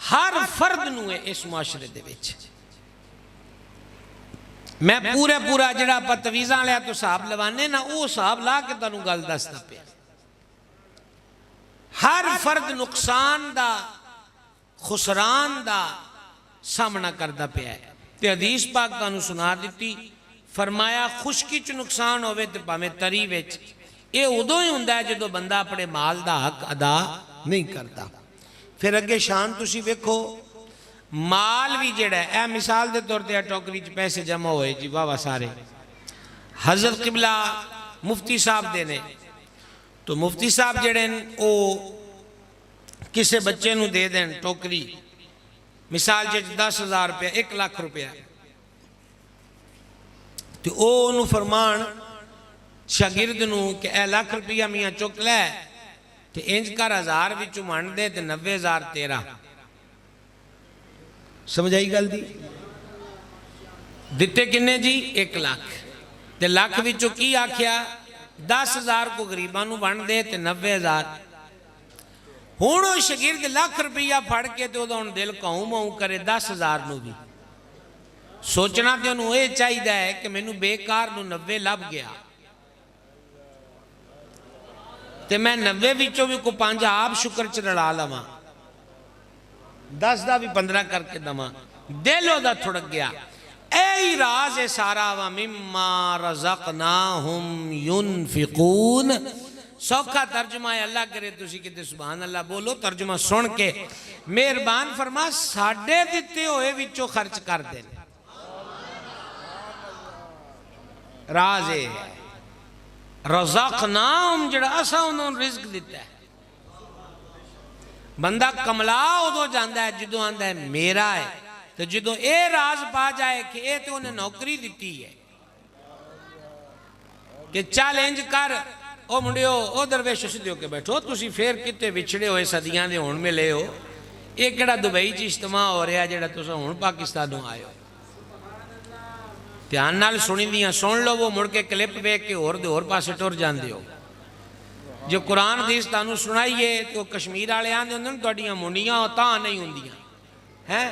ہر فرد نوے اس معاشرے دے وچ میں پورا جڑا پا تویزاں لیا تو صاحب لوانے نا او صاحب لا کے تنو گل دستا پیا ہر فرد نقصان دا خسران دا سامنا کردہ پیا ہے تے حدیث پاک تانو سنا دیتی فرمایا خشکی چ نقصان ہوئے تے پامیں تری وچ اے ادو ہی ہوندہ ہے جدو بندہ اپنے مال دا حق ادا نہیں کرتا پھر اگے شان تسی ویکھو مال بھی جڑا ہے اے مثال دے طور تے ٹوکری چ پیسے جمع ہوئے جی واہ سارے حضرت قبلہ مفتی صاحب دینے تو مفتی صاحب جڑے او کسے بچے نو دے دیں ٹوکری مثال جے 10,000 روپیہ 1 لاکھ روپیہ تو او انو فرمان شاگرد نو کہ اے لاکھ روپیہ میاں چک لے تو انج کر 1000 وچوں مان دے تو 90,000 تیرا سمجھ آئی گل دی دیتے کنے جی 1 لاکھ تے لاکھ وچوں کی آکھیا 10,000 کو غریباں نو بن دے تے 90,000 ہن او شاگرد لاکھ روپیہ پھڑ کے تے اودا ہن دل کاؤں ماؤں کرے 10,000 نو بھی سوچنا تے انہوں یہ چاہیے ہے کہ مینوں بیکار نو 90 لب گیا تے میں 90 وچوں بھی کو 5 آپ شکر چ رلا لواں 10 دا بھی 15 کر کے دواں دل او دا تھڑک گیا اے راز ہے سارا وَمِمَّا رَزَقْنَاهُمْ يُنْفِقُونَ سوکھا ترجمہ ہے اللہ کرے تسی کہتے سبحان اللہ بولو ترجمہ سن کے مہربان فرما ساڑھے دیتے ہوئے وچوں خرچ کر دیں راز ہے رزقناہم جڑا اسا انہوں رزق دیتا ہے بندہ کملا ادو جاندہ ہے جدو آندہ ہے میرا ہے تو جدو اے راز پا جائے کہ اے تو انہیں نوکری دیتی ہے کہ چیلنج کر او منڈیو او درویش سدیو کے بیٹھو تسی پھر کتے وچھڑے ہوئے صدیاں دے ہون میں لے ہو ایک کڑا دبئی چی اجتماع ہو رہا جڑا تسا ہون پاکستانوں آئے ہو دھیان نال سنی دیاں سن لو وہ مڑ کے کلپ بیک کے اور دے اور پاسے ٹور جان دیو جو قرآن حدیث تانوں سنائیے تو کشمیر والے آندے ہوندے نے تہاڈیاں منڈیاں تاں نہیں ہوندیاں ہیں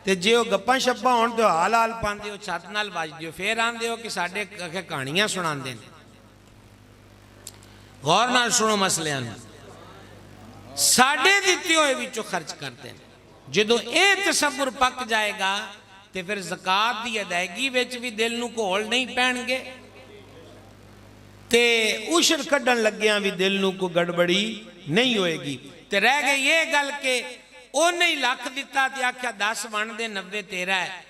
تے جے او گپاں شپاں ہون تے حال حال پاندے ہو چھت نال بجدے ہو پھر آندے ہو کہ ساڈے کہانیاں سناندے نے غور نال سنو مسئلے نوں ساڈے دتے ہوئے وچوں خرچ کرتے ہیں جدوں اے تصور پک جائے گا تے پھر زکاة دی ادائیگی وچ بھی دل نوں کھول نہیں پین گے تے عشر کڈن لگیاں بھی دل نوں کو گڑبڑی نہیں ہوئے گی تے رہ گئے یہ گل کہ او نہیں لاکھ دیتا تے آکھیا 10 ون دے 90 تیرا ہے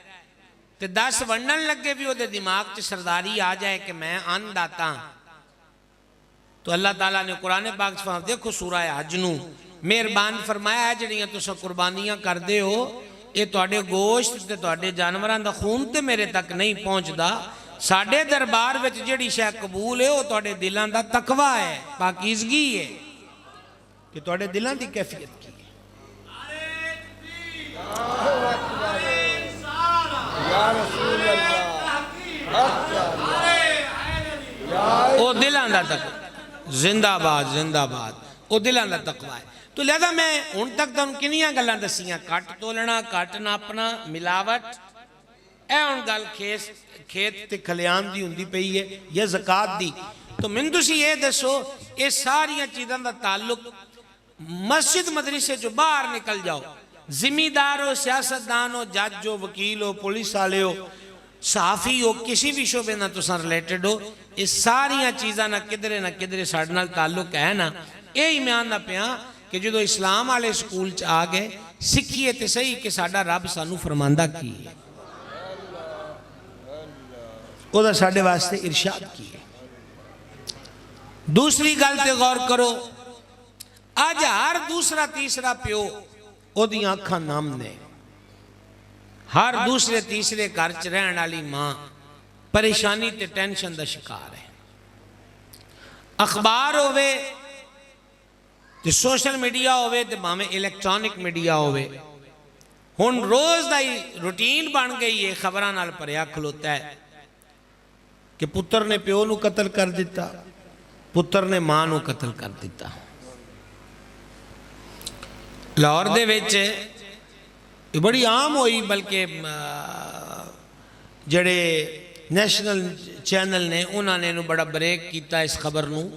تے 10 ونن لگے بھی او دے دماغ چ سرداری آ جائے کہ میں ان داتا تو اللہ تعالیٰ نے قرآن پاک سے فرمایا دیکھو سورہ حج نوں مہربان فرمایا ہے جڑیاں تساں قربانیاں کر دے ہو یہ تواڈے گوشت تے تواڈے جانوراں دا خون تے میرے تک نہیں پہنچدا ساڈے دربار وچ جڑی شے قبول ہے وہ تواڈے دلاں دا تقوی ہے پاکیزگی ہے کہ تواڈے دلاں دی کیفیت کی ہے یا رسول اللہ او دلاں دا تقوی زندہ باد زندہ باد او دلاں دا تقوی ہے تو لہذا میں ان تک تم کنیاں گلاں دسیاں کٹ تولنا کٹ ناپنا ملاوٹ اے ان گل کھیت تے کھلیان دی ہوندی پئی ہے یا زکاة دی تو من تسی یہ دسو یہ ساریاں چیزاں دا تعلق مسجد مدرسے جو باہر نکل جاؤ ذمہ ہو سیاستدان ہو جج ہو وکیل ہو پولیس والے ہو صحافی ہو کسی بھی شعبے نہ تساں ریلیٹڈ ہو یہ ساریاں چیزاں نہ کدھرے ساڈے نال تعلق ہے نا اے ایمان نہ پیاں کہ جدو اسلام والے سکول چ آ گئے سکھیے تے صحیح کہ ساڈا رب سانو فرماندہ کی ہے او دا ساڈے واسطے ارشاد کی ہے دوسری گل تے غور کرو آج ہر دوسرا تیسرا پیو او دی آنکھاں نام نے ہر دوسرے تیسرے گھر چ رہن والی ماں پریشانی تے ٹینشن دا شکار ہے اخبار ہوئے تے سوشل میڈیا ہوئے تے بھاویں الیکٹرانک میڈیا ہوئے ہن روز دا ہی روٹین بن گئی ہے خبراں نال پریا کھلوتا ہے کہ پتر نے پیو نو قتل کر دیتا پتر نے ماں نو قتل کر دیتا لاہور دے وچ یہ بڑی عام ہوئی بلکہ جڑے نیشنل چینل نے انہوں نے بڑا بریک کیتا اس خبر نو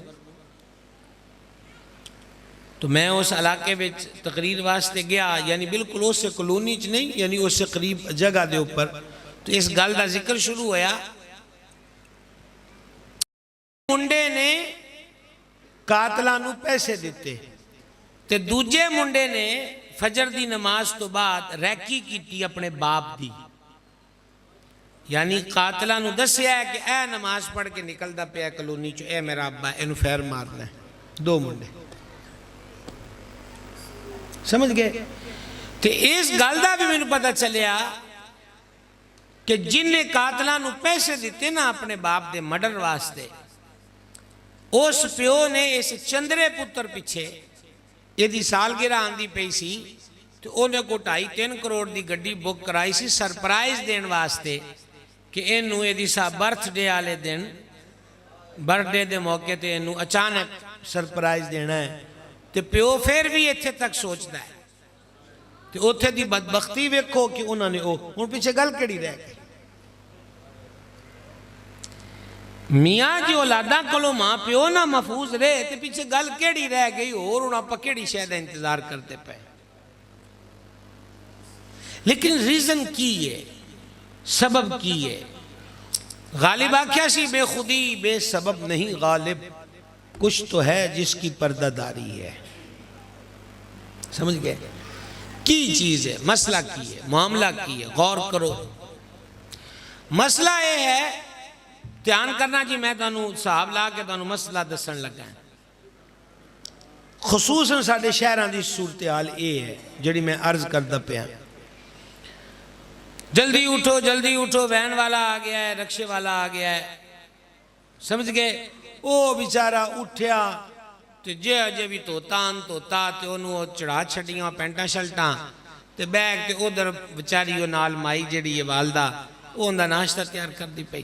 تو میں اس علاقے میں تقریر واسطے گیا یعنی بالکل اس سے کلونی چ نہیں یعنی اس سے قریب جگہ دے اوپر تو اس گل دا ذکر شروع ہویا منڈے نے قاتلاں نو پیسے دیتے تے دوجے منڈے نے فجر دی نماز تو بعد ریکی کیتی اپنے باپ دی یعنی قاتلاں نو دسیا ہے کہ اے نماز پڑھ کے نکل دا پیا کلونی چو اے میرا ابا اینو فیر مارنا ہے دو منڈے سمجھ گئے تے اس گل دا بھی میں نے پتہ چلیا کہ جن نے قاتلاں نو پیسے دیتے نا اپنے باپ دے مڈر واسطے اس پیو نے اس چندرے پتر پیچھے یہ دی سالگرہ آندی پئی سی تو انہیں کو 2.5-3 کروڑ دی گڈی بک کرائی سی سرپرائز دین واسطے کہ انہوں یہ دی سا برتھ ڈے آلے دن برتھ ڈے دے موقع تے انہوں اچانک سرپرائز دینا ہے تے پیو پھر بھی ایتھے تک سوچتا ہے تے اوتھے دی بدبختی ویکھو کہ انہوں نے ہن پیچھے گل کیڑی رہ گئی میاں جی اولاداں کولوں ماں پیو نہ محفوظ رہے تے پیچھے گل کیڑی رہ گئی اور ہن آپاں کیڑی شے دا انتظار کرتے پئے لیکن ریزن کی ہے سبب کی ہے غالب آکھیا سی بے خودی بے سبب نہیں غالب کچھ تو ہے جس کی پردہ داری ہے سمجھ گئے کی چیز ہے مسئلہ کی ہے معاملہ کی ہے غور کرو مسئلہ یہ ہے دھیان کرنا جی میں تانوں صاحب لا کے تانوں مسئلہ دسن لگا ہے خصوصاً ساڈے شہراں دی صورتحال یہ ہے جڑی میں عرض کردا پیا جلدی اٹھو وین والا آ گیا ہے رکشے والا آ گیا ہے سمجھ گئے او بیچارہ اٹھیا تے جے اجے بھی توتا تے انہوں چڑھا چھڑیاں پینٹاں شلٹاں تے بیگ تے ادھر بچاری وہ نال مائی جڑی ہے والدہ وہ اندہ ناشتہ تیار کر دی پئی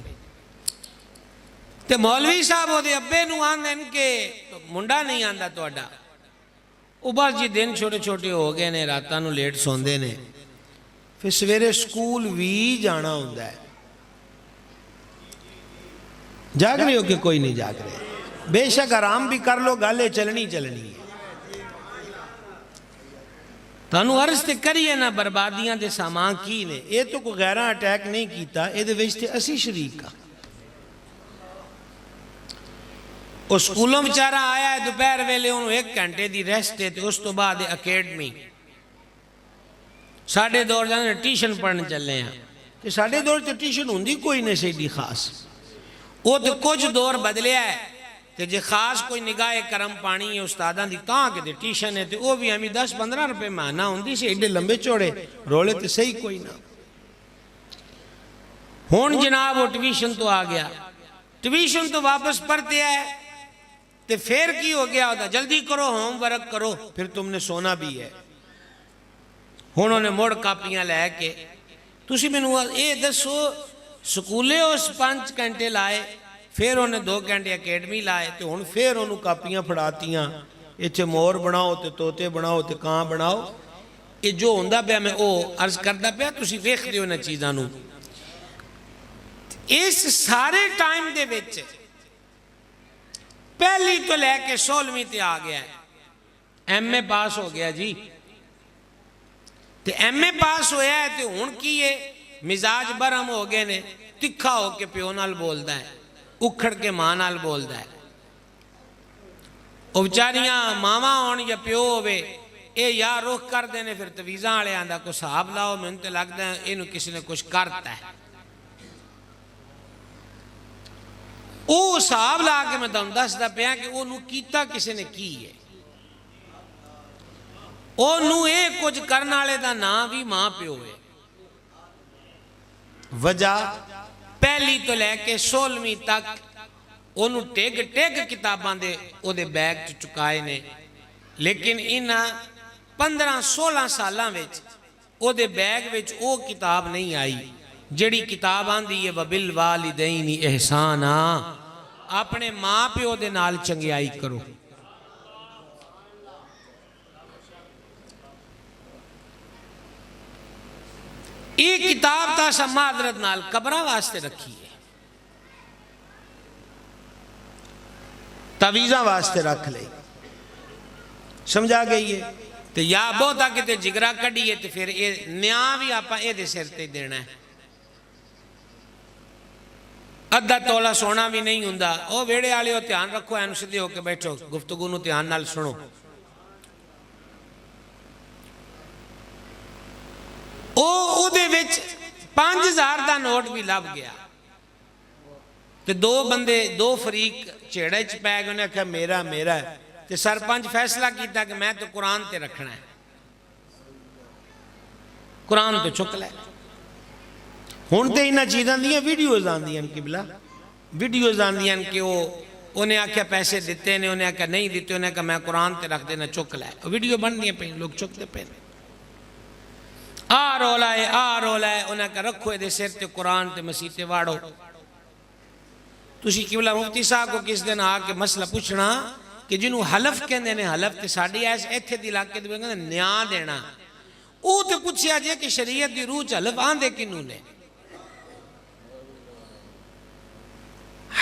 تے مولوی صاحب وہ دے ابے نو آندن کے منڈا نہیں آندا تہاڈا وہ بس جی دن چھوٹے چھوٹے ہو گئے نے راتاں نو لیٹ سوندے نے پھر سویرے سکول بھی جانا ہوتا ہے جاگ رہے ہو کہ کوئی نہیں جاگ رہے بے شک آرام بھی کر لو گالے چلنی ہے تانوں عرض تے کریے نا بربادیاں دے سامان کی نے یہ تو کوئی غیراں اٹیک نہیں کیتا یہ دے وچ تے اسی شریک کا وہ سکولوں بیچارہ آیا ہے دوپہر ویلے انہوں 1 گھنٹے دی ریسٹ ہے تے اس تو بعد اکیڈمی ساڑھے دور جانے ٹیشن پڑھنے چلے ہیں کہ ساڑھے دور تے ٹیشن ہوندی کوئی نہیں سیڈی خاص وہ تو کچھ دور بدلیا ہے کہ جے خاص کوئی نگاہ کرم پانی ہے استاداں دی تاں کہ دے ٹیشن ہے تے وہ بھی ہمیں 10-15 روپے مہینہ ہوندی سے ایڈے لمبے چوڑے رولے تے صحیح کوئی نہ ہون جناب وہ ٹیویشن تو آ گیا ٹیویشن تو واپس پڑھتے ہے تے پھر کی ہو گیا ہوتا جلدی کرو ہوم ورک کرو پھر تم نے سونا بھی ہے انہوں نے موڑ کاپیاں لے کے تسی میں نوہ اے دسو سکولے اس 5 گھنٹے لائے پھر انہیں 2 گھنٹے اکیڈمی لائے تو ان پھر انہوں کاپیاں پڑھاتیاں ایچے مور بناؤ تے توتے بناؤ تے کان بناؤ یہ جو ہوندہ پہ میں او عرض کردہ پہ تسی ویخ دیو نا چیزاں نو اس سارے ٹائم دے بیچے پہلی تو لے کے 16ویں تے آ گیا ہے ایم اے پاس ہو گیا جی تے ایم اے پاس ہویا ہے تے ہون کی یہ مزاج برہم ہو گئے نے تکھا ہو کے پیو نال بولدا ہے اکھڑ کے ماں نال بولدا ہے او بچاریاں ماما ہون یا پیو ہوئے اے یا روح کر دینے پھر تویزاں آلے آندہ کو صاحب لاؤ میں انتے لگ دیں انہوں کسی نے کچھ کرتا ہے او صاحب لا کے میں دس دا پیا کہ انہوں کیتا کسی نے کی ہے انہوں ایک کچھ کرنا لے دا نا بھی ماں پیو ہے وجہ پہلی تو لے کے 16ویں تک انہوں ٹیگ کتاباں دے او دے بیگ چکائے نے لیکن انہا 15-16 سالاں ویچ او دے بیگ ویچ او کتاب نہیں آئی جڑی کتاب آندی ہے وَبِالْوَالِدَيْنِ احسانا اپنے ماں پیو دے نال چنگیائی کرو یہ کتاب تا سا معذرت نال قبرہ واسطے رکھی ہے تویزہ واسطے رکھ لے سمجھا گئی ہے تو یا بہتا کہ تے جگرہ کڑی ہے تو پھر نیاں بھی آپا اے دے سرتے دینا ہے ادھا تولا سونا بھی نہیں ہوندہ او ویڑے آلے ہو تیان رکھو اینو سدھے ہو کے بیٹھو گفتگو نو تیان نال سنو او دے وچ 5000 دا نوٹ بھی لب گیا تے 2 بندے 2 فریق چیڑے چ پہ گئے انہیں کہا میرا ہے تے سرپنچ فیصلہ کیتا کہ میں تو قرآن تے رکھنا ہے قرآن تو چک لے ہون تے انہا چیزاں دیا ویڈیوز آن دیا قبلہ ویڈیوز آن دیا کہ انہیں آکھا پیسے دیتے ہیں انہیں آکھا نہیں دیتے انہیں آکھا میں قرآن تے رکھ دینا چک لے ویڈیو بن دیا پہ لوگ چک دے پہ آ رولا ہے انہیں کہا رکھو دے سر تے قرآن تے مسیح تے واڑو تسی قبلہ مفتی صاحب کو کس دن آ کے مسئلہ پوچھنا کہ جنہوں حلف کہندے نے حلف تے ساڑی ایسے ایتھے دی علاقے دے کہندے نیاں دینا او تے پوچھیا جائے کہ شریعت دی روح حلف آندے کنوں نے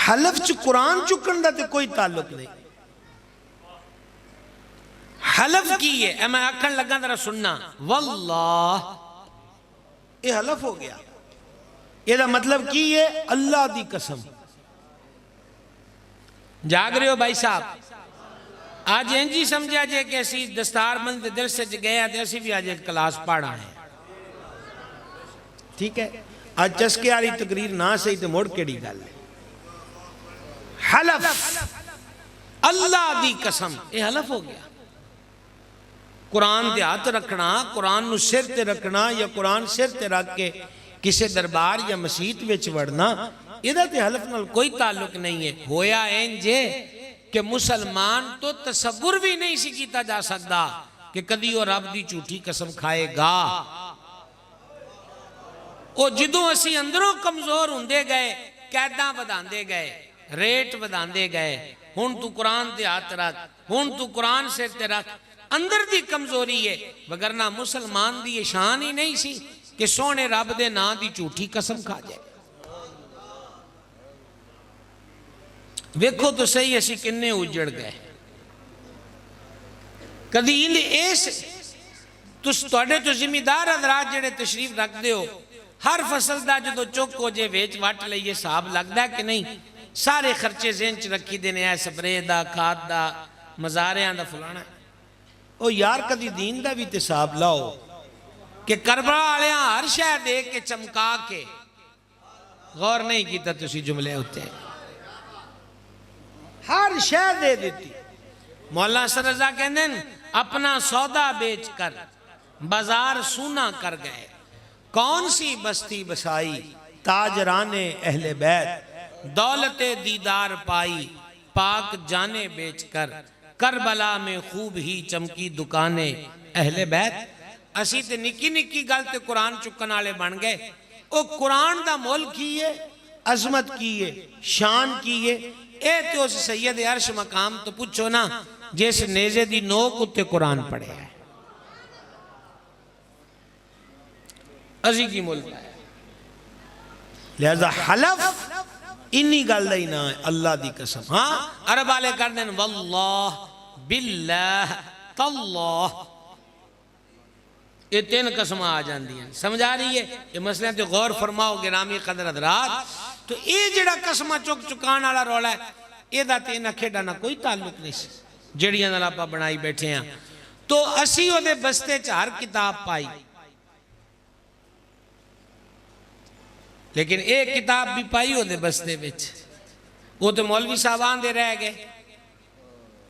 حلف چ قرآن چکن دا تے کوئی تعلق نہیں حلف کی ہے میں اکھن لگا ذرا سننا واللہ یہ حلف ہو گیا یہ دا مطلب کی ہے اللہ دی قسم جاگ رہے ہو بھائی صاحب آج انجی سمجھا جائے کہ اسی دستار بند درس سے گیا تھے اسی بھی آج ایک کلاس پڑھا ہے ٹھیک ہے آج چسکے آری تقریر نہ صحیح تو موڑ کے ڈی گل ہے حلف اللہ دی قسم یہ حلف ہو گیا قرآن دے ہاتھ رکھنا قرآن نو سر تے رکھنا یا قرآن سر تے رکھ کے کسے دربار یا مسجد وچ وڑنا ادھا تے حلف نال کوئی تعلق نہیں ہے ہویا انجے کہ مسلمان تو تصور بھی نہیں سی کیتا جا سکتا کہ کدی وہ رب دی جھوٹی قسم کھائے گا او جدوں اسی اندروں کمزور ہوندے گئے قیداں وداندے گئے ریٹ وداندے گئے ہن تو قرآن دے ہاتھ رکھ ہن تو قرآن سر تے رکھ اندر دی کمزوری ہے وگرنہ مسلمان دی شان ہی نہیں سی کہ سونے رب دے نا دی جھوٹی قسم کھا جائے ویکھو تو صحیح اسی کنے اجڑ گئے کدی ان ایس توڑے تو ذمہ دار حضرات جڑے تشریف رکھ دے ہو ہر فصل دا جدو چک ہو جے ویچ واٹ لئیے صاحب لگ دا کہ نہیں سارے خرچے ذہن چ رکھی دینے ہے سپرے دا کھاد دا مزاریاں دا فلانا او یار کدی دین دا بھی تصاب لاؤ کہ کربلا آلیاں ہر شے دے کے چمکا کے غور نہیں کیتا تسی جملے ہوتے ہر شے دے دیتی مولا سر رضا کہندے اپنا سودا بیچ کر بازار سونا کر گئے کون سی بستی بسائی تاجران اہل بیت دولت دیدار پائی پاک جانے بیچ کر کربلا میں خوب ہی چمکی دکانیں اہل بیت اسی تے نکی نکی گل تے قرآن چکن آلے بن گئے او قرآن دا مول کیے عظمت کیے شان کیے اے تے اس سید عرش مقام تو پوچھو نا جیسے نیزے دی نوک اتے قرآن پڑھے ہے ازی کی مول پائے لہذا حلف انی گل دائی نا اللہ دی قسم ہاں عرب والے کر دیں واللہ باللہ تاللہ یہ تین قسم آ جان دیا سمجھا رہی ہے یہ مسئلہ تو غور فرماؤ گرامی قدر حضرات تو یہ جڑا قسمہ چک چکان والا رولا ہے یہ دا تین کھیڑا نہ کوئی تعلق نہیں سی جڑیاں نالاپا بنائی بیٹھے ہیں تو اسی ہو دے بستے چار کتاب پائی لیکن ایک کتاب بھی پائی ہو دے بستے بچ وہ تو مولوی صاحبان دے رہ گئے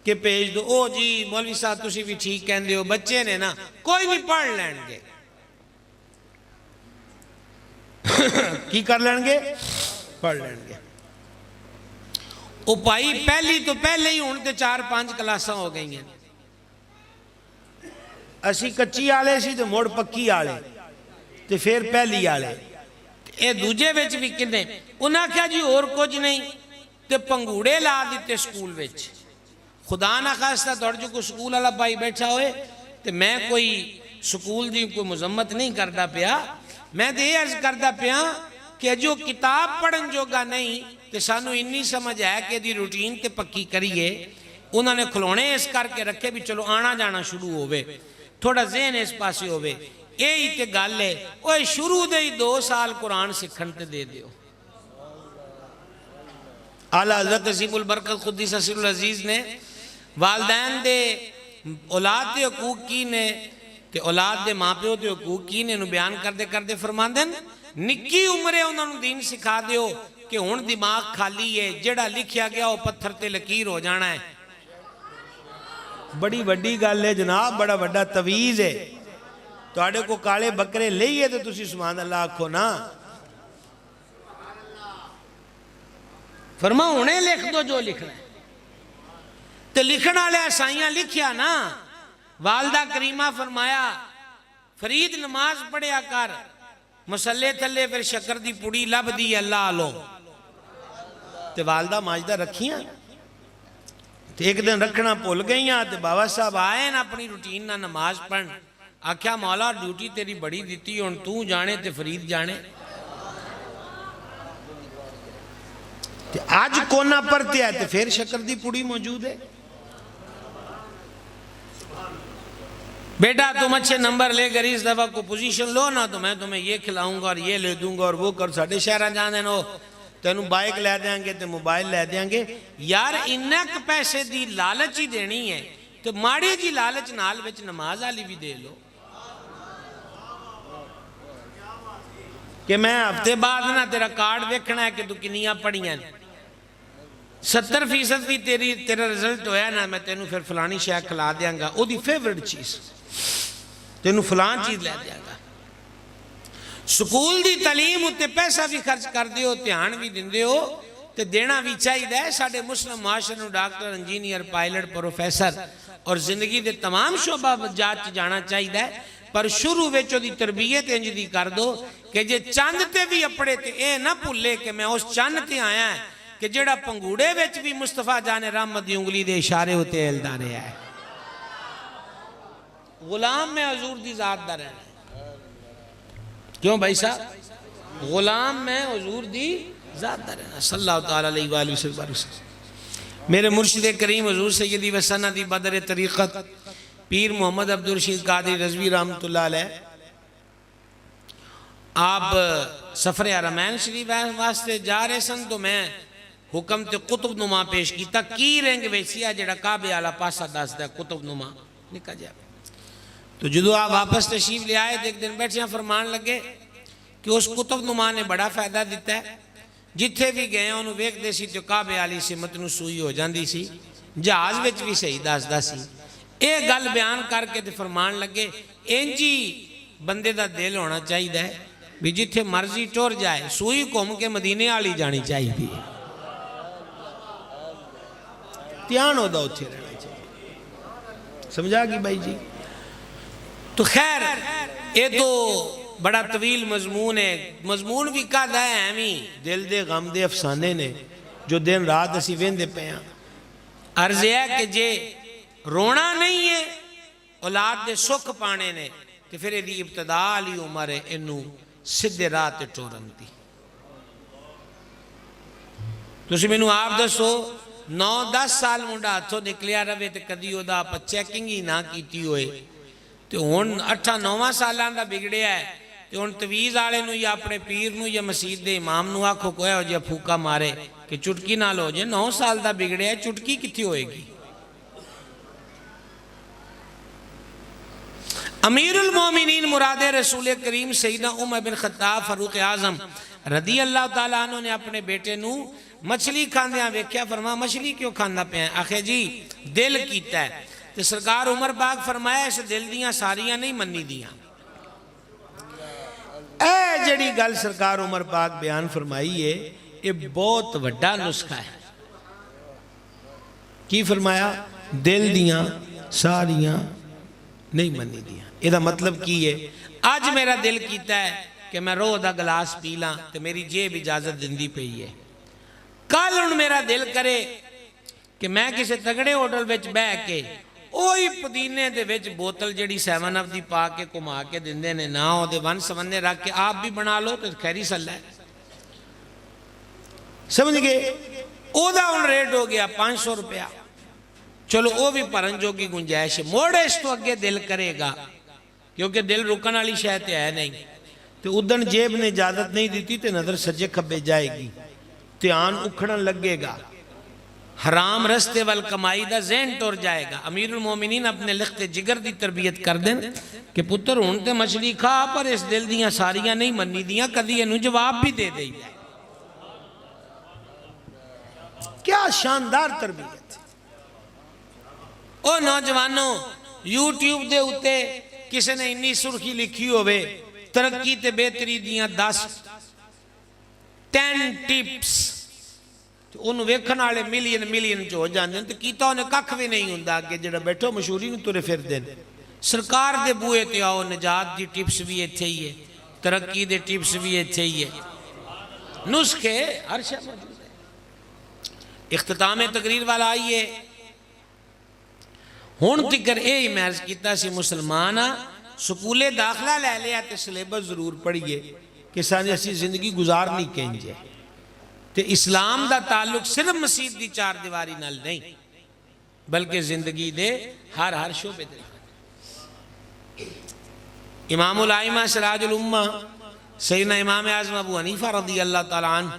کہ پیج دو او جی مولوی صاحب تسی بھی ٹھیک کہندے ہو بچے نے نا کوئی بھی پڑھ لین گے کی کر لین گے پڑھ لین گے او پائی پہلی تو پہلے ہی ہونتے 4-5 کلاساں ہو گئی ہیں اسی کچی آلے سی تو موڑ پکی آلے تو پھر پہلی آلے اے دوجے ویچ بھی کنے انہاں کیا جی اور کچھ نہیں تے پنگوڑے لا دیتے سکول ویچ خدا نہ خواستہ توڑ جو کو سکول اللہ پائی بیٹھا ہوئے تے میں کوئی سکول دی کوئی مذمت نہیں کرتا پیا میں دے عرض کرتا پیا کہ جو کتاب پڑھن جو گا نہیں تے سانو انی سمجھ ہے کہ دی روٹین تے پکی کریے انہوں نے کھلونے اس کر کے رکھے بھی چلو آنا جانا شروع ہوئے تھوڑا ذہن اس پاسی ہوئے یہی تے گل ہے وہ شروع دے 2 سال قرآن سکھن تے دے دیو اعلیٰ حضرت عظیم البرکت قدس سر العزیز نے والدین دے اولاد دے حقوق کی نے تے اولاد دے ماں پیو دے حقوق کی نے انہوں بیان کردے فرماندن نکی عمرے انہوں دین سکھا دیو کہ ہون دماغ کھالی ہے جڑا لکھیا گیا وہ پتھر تے لکیر ہو جانا ہے بڑی وڈی گل ہے جناب بڑا وڈا تویز ہے تو آڑے کو کالے بکرے لئیے تو تسی سبحان اللہ آکھو نا فرما انہیں لکھ دو جو لکھنا ہے تو لکھنا لے سائیاں لکھیا نا والدہ کریمہ فرمایا فرید نماز پڑھیا کر مسلح تھلے پھر شکر دی پوڑی لب دی اللہ آلو تے والدہ ماجدہ رکھیاں تے ایک دن رکھنا بھول گئیاں تے بابا صاحب آئے نا اپنی روٹین نہ نماز پڑھن آکھیا مولا ڈیوٹی تیری بڑی دیتی ہن تو جانے تے فرید جانے تے آج کونا پرتے ہے تے پھر شکر دی پوڑی موجود ہے بیٹا تم اچھے نمبر لے کر اس دفعہ کو پوزیشن لو نا تو میں تمہیں یہ کھلاؤں گا اور یہ لے دوں گا اور وہ کر ساڑھے شہرہ جانے نو تینوں بائک لے دیں گے تے موبائل لے دیں گے یار انک پیسے دی لالچ ہی دینی ہے تو ماڑی جی لالچ نال وچ نماز آلی بھی دے لو کہ میں ہفتے بعد نا تیرا کارڈ ویکھنا ہے کہ تو کنیاں پڑھیاں 70% بھی تیرا رزلٹ ہویا نا میں تینوں پھر فلانی شے کھلا دیاں گا او دی فیورٹ چیز تینوں فلان چیز لے دیا گا سکول دی تعلیم اتے پیسہ بھی خرچ کر دیو دھیان بھی دن دیو تے دینا بھی چاہیے ہے ساڑھے مسلم معاشرے ڈاکٹر انجینئر پائلٹ پروفیسر اور زندگی دے تمام شعبہ جات جانا چاہیے ہے پر شروع ویچو دی تربیت انج دی کر دو کہ جے چاند تے بھی اپڑے تے اے نہ پھولے کہ میں اس چاند تے آیا ہے کہ جڑا پنگوڑے ویچ بھی مصطفیٰ جانے رحمت دی انگلی دے اشارے ہوتے اہلدارے ہے غلام میں حضور دی ذات دا رہنا کیوں بھائی صاحب غلام میں حضور دی ذات دا رہنا صلی اللہ تعالیٰ علیہ وآلہ وسلم میرے مرشد کریم حضور سیدی و سندی بدر طریقت پیر محمد عبدالرشید قادری رضوی رحمت اللہ علیہ آپ سفر حرمین شریف واسطے جا رہے سن تو میں حکم تے قطب نما پیش کیتا کی رنگ ویسیا جڑا کعبے والا پاسا دسدا قطب نما نکا جا تو جدو آپ واپس تشریف لے آئے ایک دن بیٹھے فرمان لگے کہ اس قطب نما نے بڑا فائدہ دیتا ہے جتھے بھی گئے انہوں ویک دے سی تو کعبے والی سمت نو سوئی ہو جاندی سی جہاز وچ بھی صحیح دسدا سی اے گل بیان کر کے تے فرمان لگے انجی بندے دا دل ہونا چاہیے ہے بھی جتھے مرضی ٹور جائے سوئی گھوم کے مدینے والی جانی چاہیے تھی دھیان ہوتا اتھے رہنا چاہیے سمجھا گی بھائی جی تو خیر یہ تو بڑا طویل مضمون ہے مضمون بھی کہا ہے ہمیں دل دے غم دے افسانے نے جو دن رات اسی ویندے پہ ہیں عرض ہے کہ جے رونا نہیں ہے اولاد دے سکھ پانے نے کہ پھر یہ ابتدا علی عمر ہے انہوں سدھے رات ٹورن دی تو اسی میں نو آپ دسو 9-10 سال منڈا ہاتھوں نکلیا روے تے کدی ہو دا آپ چیکنگ ہی نہ کیتی ہوئے تو ہون 8-9 سالان دا بگڑے ہے تو ہون تویز آلے نو یا اپنے پیر نو یا مسجد دے امام نو آکھو کویا ہو جائے پھوکا مارے کہ چٹکی نہ لو جائے 9 سال دا بگڑے ہے چٹکی کتھی ہوئے گی امیر المومنین مراد رسول کریم سیدنا عمر بن خطاب فاروق اعظم رضی اللہ تعالیٰ عنہ نے اپنے بیٹے نو مچھلی کھاندیاں ویکھیا فرما مچھلی کیوں کھاندا پہ ہیں آخے جی دل کیتا ہے تو سرکار عمر پاک فرمایا اس دل دیاں ساریاں نہیں منی دیاں اے جڑی گل سرکار عمر پاک بیان فرمائی ہے یہ بہت وڈا نسخہ ہے کی فرمایا دل دیاں ساریاں نہیں منی دیاں یہ مطلب کی ہے آج میرا دل کیتا ہے کہ میں روح دا گلاس پیلاں تو میری جیب اجازت دندی پہ ہی ہے کل ان میرا دل کرے کہ میں کسی تگڑے ہوٹل وچ بہ کے اوہی پدینے دے وچ بوتل جڑی 7 اپ دی پا کے کما کے دندے نے نہ ہو دے ون سمنے رکھ کے آپ بھی بنا لو تو خیری صلاح ہے سمجھ گئے او دا ان ریٹ ہو گیا 500 روپیہ چلو وہ بھی پرنجوں کی گنجائش ہے موڑے اس تو اگے دل کرے گا کیونکہ دل رکن والی شاید ہے نہیں تو ادن جیب نے اجازت نہیں دیتی تو نظر سجے کھبے جائے گی دھیان اکھڑن لگے گا حرام رستے وال کمائی دا ذہن ٹور جائے گا امیر المومنین اپنے لخت جگر دی تربیت کر دیں کہ پتر ہونتے مچھلی کھا پر اس دل دیاں ساریاں نہیں منی دیاں کدی انہوں جواب بھی دے دے جائے کیا شاندار تربیت او نوجوانوں یوٹیوب دے ہوتے کسی نے انی سرخی لکھی ہوئے ترقی تے بہتری دیاں 10 ٹپس انہوں ویکھن آلے ملین جو ہو جاندے تو کیتا انہیں ککھ بھی نہیں ہوندہ کہ جڑا بیٹھو مشہوری نو تورے پھر دیں سرکار دے بوئے تے آؤ نجات دی ٹپس بھی ایتھے ہی ہے ترقی دے ٹپس بھی ایتھے ہی ہے نسخے ہر شے موجود ہے اختتام تقریر والا آئیے ہون تکر اے میں عرض کیتا سی مسلمان سکولے داخلہ لے لیا تے سلیبس ضرور پڑھئے کہ سانی اسی زندگی گزارنی کہیں جائے تے اسلام دا تعلق صرف مسجد دی چار دیواری نال نہیں بلکہ زندگی دے ہر شعبے دے امام الائمہ سراج الامہ سیدنا امام اعظم ابو حنیفہ رضی اللہ تعالیٰ عنہ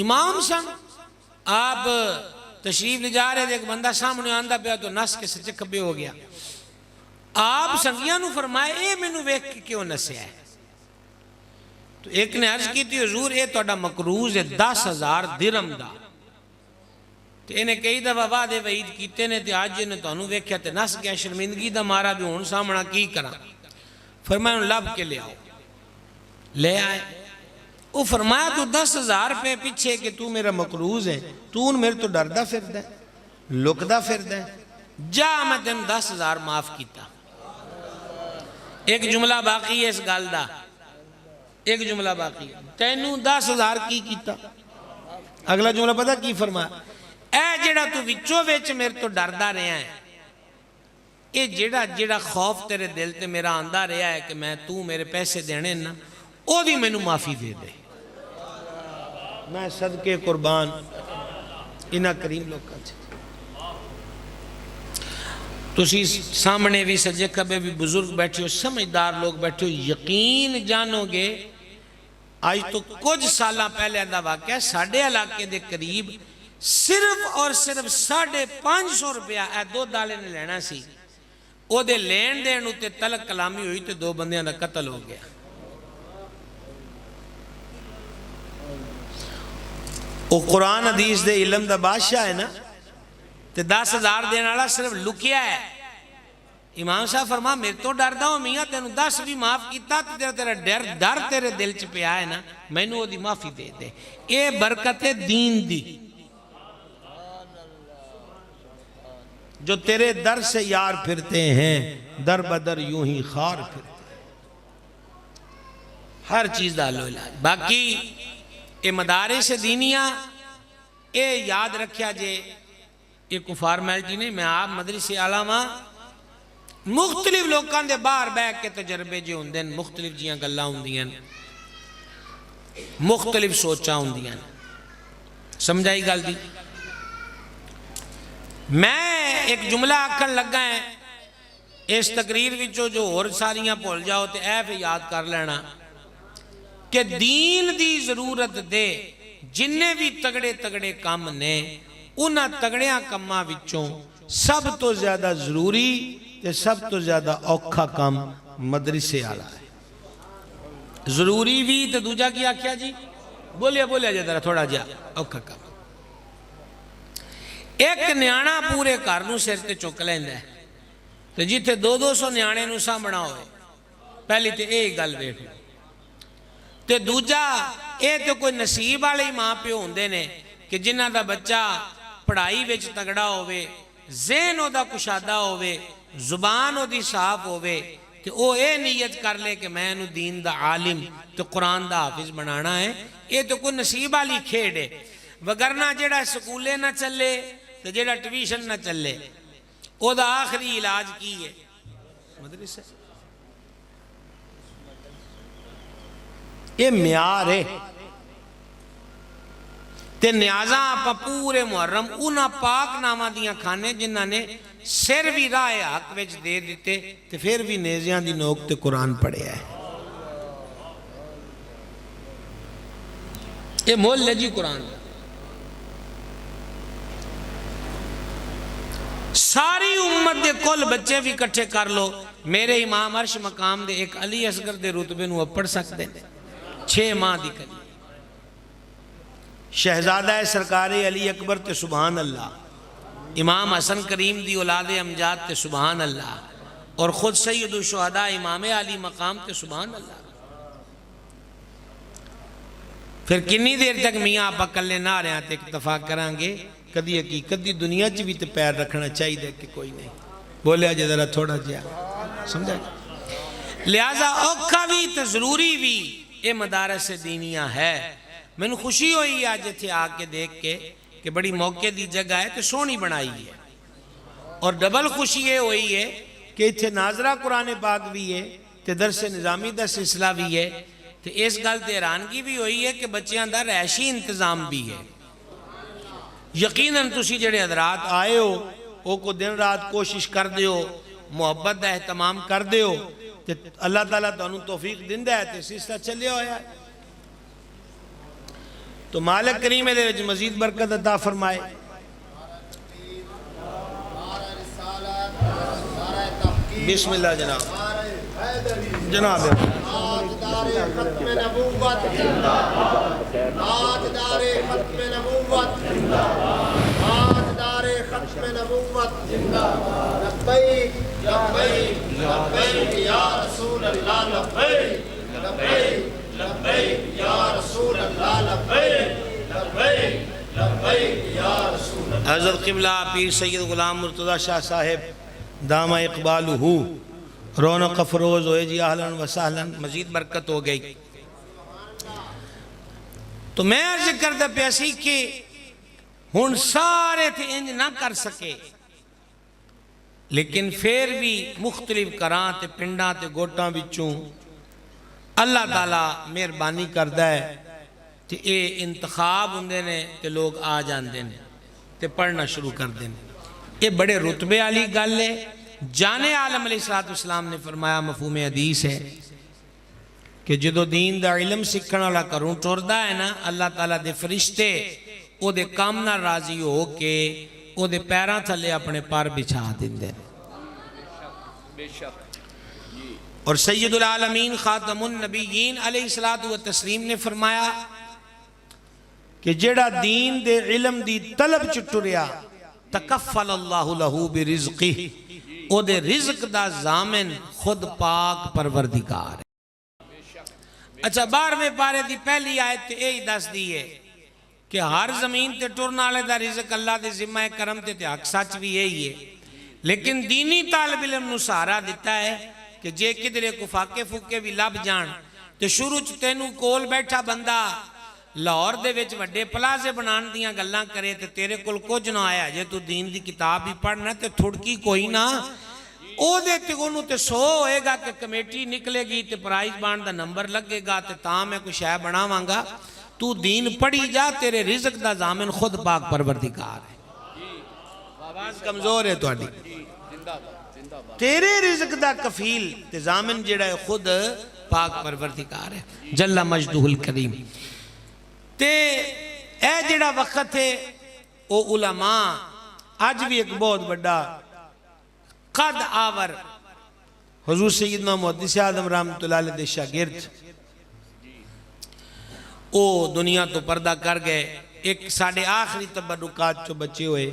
امام سن آپ تشریف لے جا رہے تھے ایک بندہ سامنے آندہ پیا تو نس کے سچے کھبے ہو گیا آپ سنگیاں نو فرمائے اے میں نو ویک کے کیوں نسیا ہے تو ایک نے عرض کی تھی حضور اے توڑا مقروض ہے 10,000 درہم دا تو انہیں کئی دفعہ وعدے وعید کیتے نے تے آج نے تو انہوں ویکھیا تے نس گیا شرمندگی دا مارا بھی ہون سامنا کی کرا فرمایا لب کے لے آؤ لے آئے وہ فرمایا تو 10,000 پہ پیچھے کہ تو میرا مقروض ہے تو ان میرے تو ڈردہ پھر دے لکدہ پھر دے جا میں تین 10,000 معاف کیتا ایک جملہ باقی ہے اس گال دا ایک جملہ باقی تینوں 10,000 کی کیتا اگلا جملہ پتا کی فرمایا اے جڑا تو وچو ویچ میرے تو ڈردہ رہا ہے اے جڑا خوف تیرے دل تے میرا آندہ رہا ہے کہ میں تو میرے پیسے دینے نا او دی میں نو معافی دے دے میں صدقے قربان انہا کریم لوگ کا چھے تو اسی سامنے بھی سجے کبھے بھی بزرگ بیٹھے ہو سمجھدار لوگ بیٹھے ہو یقین جانو گے آج تو کچھ سالہ پہلے اندہ واقعہ ہے ساڑھے علاقے دے قریب صرف اور صرف 550 روپیہ اے 2 دالے نے لینا سی او دے لین دین ہوتے تلق کلامی ہوئی تے 2 بندیاں دا قتل ہو گیا او قرآن حدیث دے علم دا بادشاہ ہے نا تے 10,000 دین والا صرف لکیا ہے امام صاحب فرما میرے تو ڈردہ ہو میاں تینوں 10 بھی معاف کیتا تیرا ڈر تیرے دل چ پہ آئے نا میں نے وہ دی معافی دے دے اے برکت دین دی جو تیرے در سے یار پھرتے ہیں در بدر یوں ہی خار پھرتے ہیں ہر چیز دا لو علاج باقی اے مدارس دینیاں اے یاد رکھیا جے یہ کوئی فارمیلٹی نہیں میں آپ مدرسے عالمہ مختلف لوگاں دے باہر بیٹھ کے تجربے جے ہوندے مختلف جیاں گلاں ہوندیاں مختلف سوچاں ہوندیاں سمجھائی گل دی میں ایک جملہ آکھن لگا ہے اس تقریر وچوں جو اور ساریاں بھول جاؤ تے اے پہ یاد کر لینا کہ دین دی ضرورت دے جننے بھی تگڑے تگڑے کام نے انہاں تگڑیاں کاماں وچوں سب تو زیادہ ضروری تے سب تو زیادہ اوکھا کام مدرسے آلا ہے ضروری بھی تے دوجہ کیا کیا جی بولیا جا ذرا تھوڑا جا اوکھا کام ایک نیانا پورے کارنوں سر تے چک لیندہ ہے تو جیتے 200 نیانے نو سامنا ہوئے پہلی تے ایک گل بیٹھ تے دوجہ اے تو کوئی نصیب والے ماں پہ ہوندے نے کہ جنہ دا بچہ پڑھائی وچ تگڑا ہوئے ذہن دا کشادہ ہوئے زبان دی صاف ہوئے کہ او اے نیت کر لے کہ میں نو دین دا عالم تو قرآن دا حافظ بنانا ہے اے تو کوئی نصیب والی کھیڑ ہے وگرنہ جڑا سکولے نہ چلے تو جڑا ٹویشن نہ چلے او دا آخری علاج کی ہے مدرسہ یہ معیار ہے تے نیازاں آپا پورے محرم انہاں پاک نامہ دیاں کھانے جنہاں نے سر بھی راہ حق ویچ دے دیتے تے پھر بھی نیزیاں دی نوک تے قرآن پڑھے آئے یہ مول لجی قرآن ساری امت دے کل بچے بھی کٹھے کر لو میرے امام عرش مقام دے ایک علی اصغر دے رتبے نو پڑھ سکتے ہیں 6 ماہ دی کلی شہزادہ سرکار علی اکبر تے سبحان اللہ امام حسن کریم دی اولاد امجاد تے سبحان اللہ اور خود سید الشہداء امام علی مقام تے سبحان اللہ پھر کنی دیر تک میاں آپا کلے نہ رہے ہیں تے اکتفا کریں گے کدی حقیقت دی دنیا چی بھی تے پیر رکھنا چاہیے دے کہ کوئی نہیں بولے آجے ذرا تھوڑا جیا سمجھا لہذا اوکھا بھی تے ضروری بھی یہ مدارس دینیاں ہے میں نے خوشی ہوئی آج تھے آکے دیکھ کے کہ بڑی موقع دی جگہ ہے تو سونی بنائی ہے، اور ڈبل خوشی یہ ہوئی ہے کہ اتھے ناظرہ قرآن پاک بھی ہے تے درس نظامی دا سلسلہ بھی ہے، تے اس گل تے حیرانگی بھی ہوئی ہے کہ بچیاں دا رہائشی انتظام بھی ہے۔ یقیناً تسی جڑے حضرات آئے ہو وہ کو دن رات کوشش کر دیو، محبت دا اہتمام کر دیو، تے اللہ تعالیٰ تو انہوں توفیق دندہ ہے تے سلسلہ چلے ہویا ہے۔ تو مالک کریم دے وچ مزید برکت عطا فرمائے۔ بسم اللہ جناب جناب
تاجدار ختم نبوت تاجدار ختم نبوت تاجدار ختم نبوت لبیک لبیک لبیک یا رسول اللہ لبیک لبیک لبیک یا رسول اللہ لبیک لبیک لبیک یا رسول اللہ۔
حضرت قبلہ پیر سید غلام مرتضی شاہ صاحب دامہ اقبالہ رونق افروز ہوئے جی اہلاً و سہلاً، مزید برکت ہو گئی۔ تو میں عرض کردہ پیاسی کہ ہن سارے تھے انج نہ کر سکے، لیکن پھر بھی مختلف کران تے پنڈاں تے گوٹاں بچوں اللہ تعالیٰ مہربانی کردہ ہے تے اے انتخاب ہوندے نے تے لوگ آ جاندے نے تے پڑھنا شروع کر دیں۔ یہ بڑے رتبے والی گل ہے۔ جانے عالم علیہ السلام نے فرمایا، مفہوم حدیث ہے کہ جدو دین دا علم سکھن والا کروں ٹردا ہے نا، اللہ تعالیٰ دے فرشتے او دے کام نہ راضی ہو کے او دے پیراں تھلے اپنے پار بچھا دیندے۔ اور سید العالمین خاتم النبیین علیہ السلام نے فرمایا کہ جڑا دین دے علم دی طلب چٹریا تکفل اللہ لہو برزقی، او دے رزق دا ضامن خود پاک پروردگار ہے۔ اچھا 12ویں پارے دی پہلی آیت تے یہی دس دی ہے کہ ہر زمین تے ٹرنا والے دا رزق اللہ دے ذمہ کرم تے حق سچ بھی یہی ہے، لیکن دینی طالب علم نو سہارا دیتا ہے کہ جے کدرے کو فاقے فوکے بھی لب جان تے شروع چ تینوں کول بیٹھا بندہ لاہور دے وچ وڈے پلازے بنان دیاں گلاں کرے تے تیرے کول کچھ نہ آیا، جے تو دین دی کتاب ہی پڑھنا تے تھڑکی کوئی نہ او دے تے انہوں تے سو ہوئے گا کہ کمیٹی نکلے گی تے پرائز بانڈ دا نمبر لگے گا تے تاں میں کوئی شے بناواں گا۔ تو دین پڑھی جا، تیرے رزق دا ضامن خود پاک پروردگار ہے۔ آواز کمزور ہے تہاڈی۔ تیرے رزق دا کفیل تے ضامن جڑا ہے خود پاک پروردگار ہے جل مجدہ الکریم۔ تے اے جڑا وقت ہے او علماء آج بھی ایک بہت بڑا قد آور حضور سیدنا محدث اعظم رحمت اللہ علیہ دے شاگرد او دنیا تو پردہ کر گئے۔ ایک ساڑھے آخری تبرکات جو بچے ہوئے،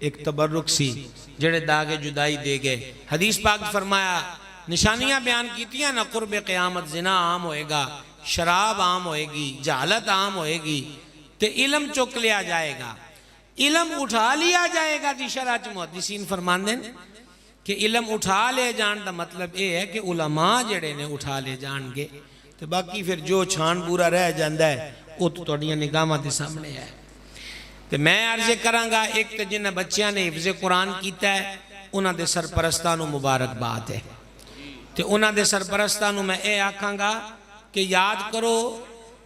ایک تبرک سی جڑے داغے جدائی دے گئے۔ حدیث پاک فرمایا، نشانیاں بیان کیتیاں نہ قرب قیامت زنا عام ہوئے گا، شراب عام ہوئے گی، جہالت عام ہوئے گی، تے علم چک لیا جائے گا، علم اٹھا لیا جائے گا۔ دی شرح محدثین فرماندے کہ علم اٹھا لے جان دا مطلب یہ ہے کہ علماء جڑے نے اٹھا لے جان گے، تے باقی پھر جو چھان بورا رہ جاندہ ہے وہ تو توڑیاں نگامہ دے سامنے ہے۔ تے میں عرض کرانگا، ایک تے جنہ بچیاں نے حفظ قرآن کیتا ہے انہاں دے سرپرستانوں مبارک بات ہے، تے انہاں دے سرپرستانوں میں اے آکھانگا کہ یاد کرو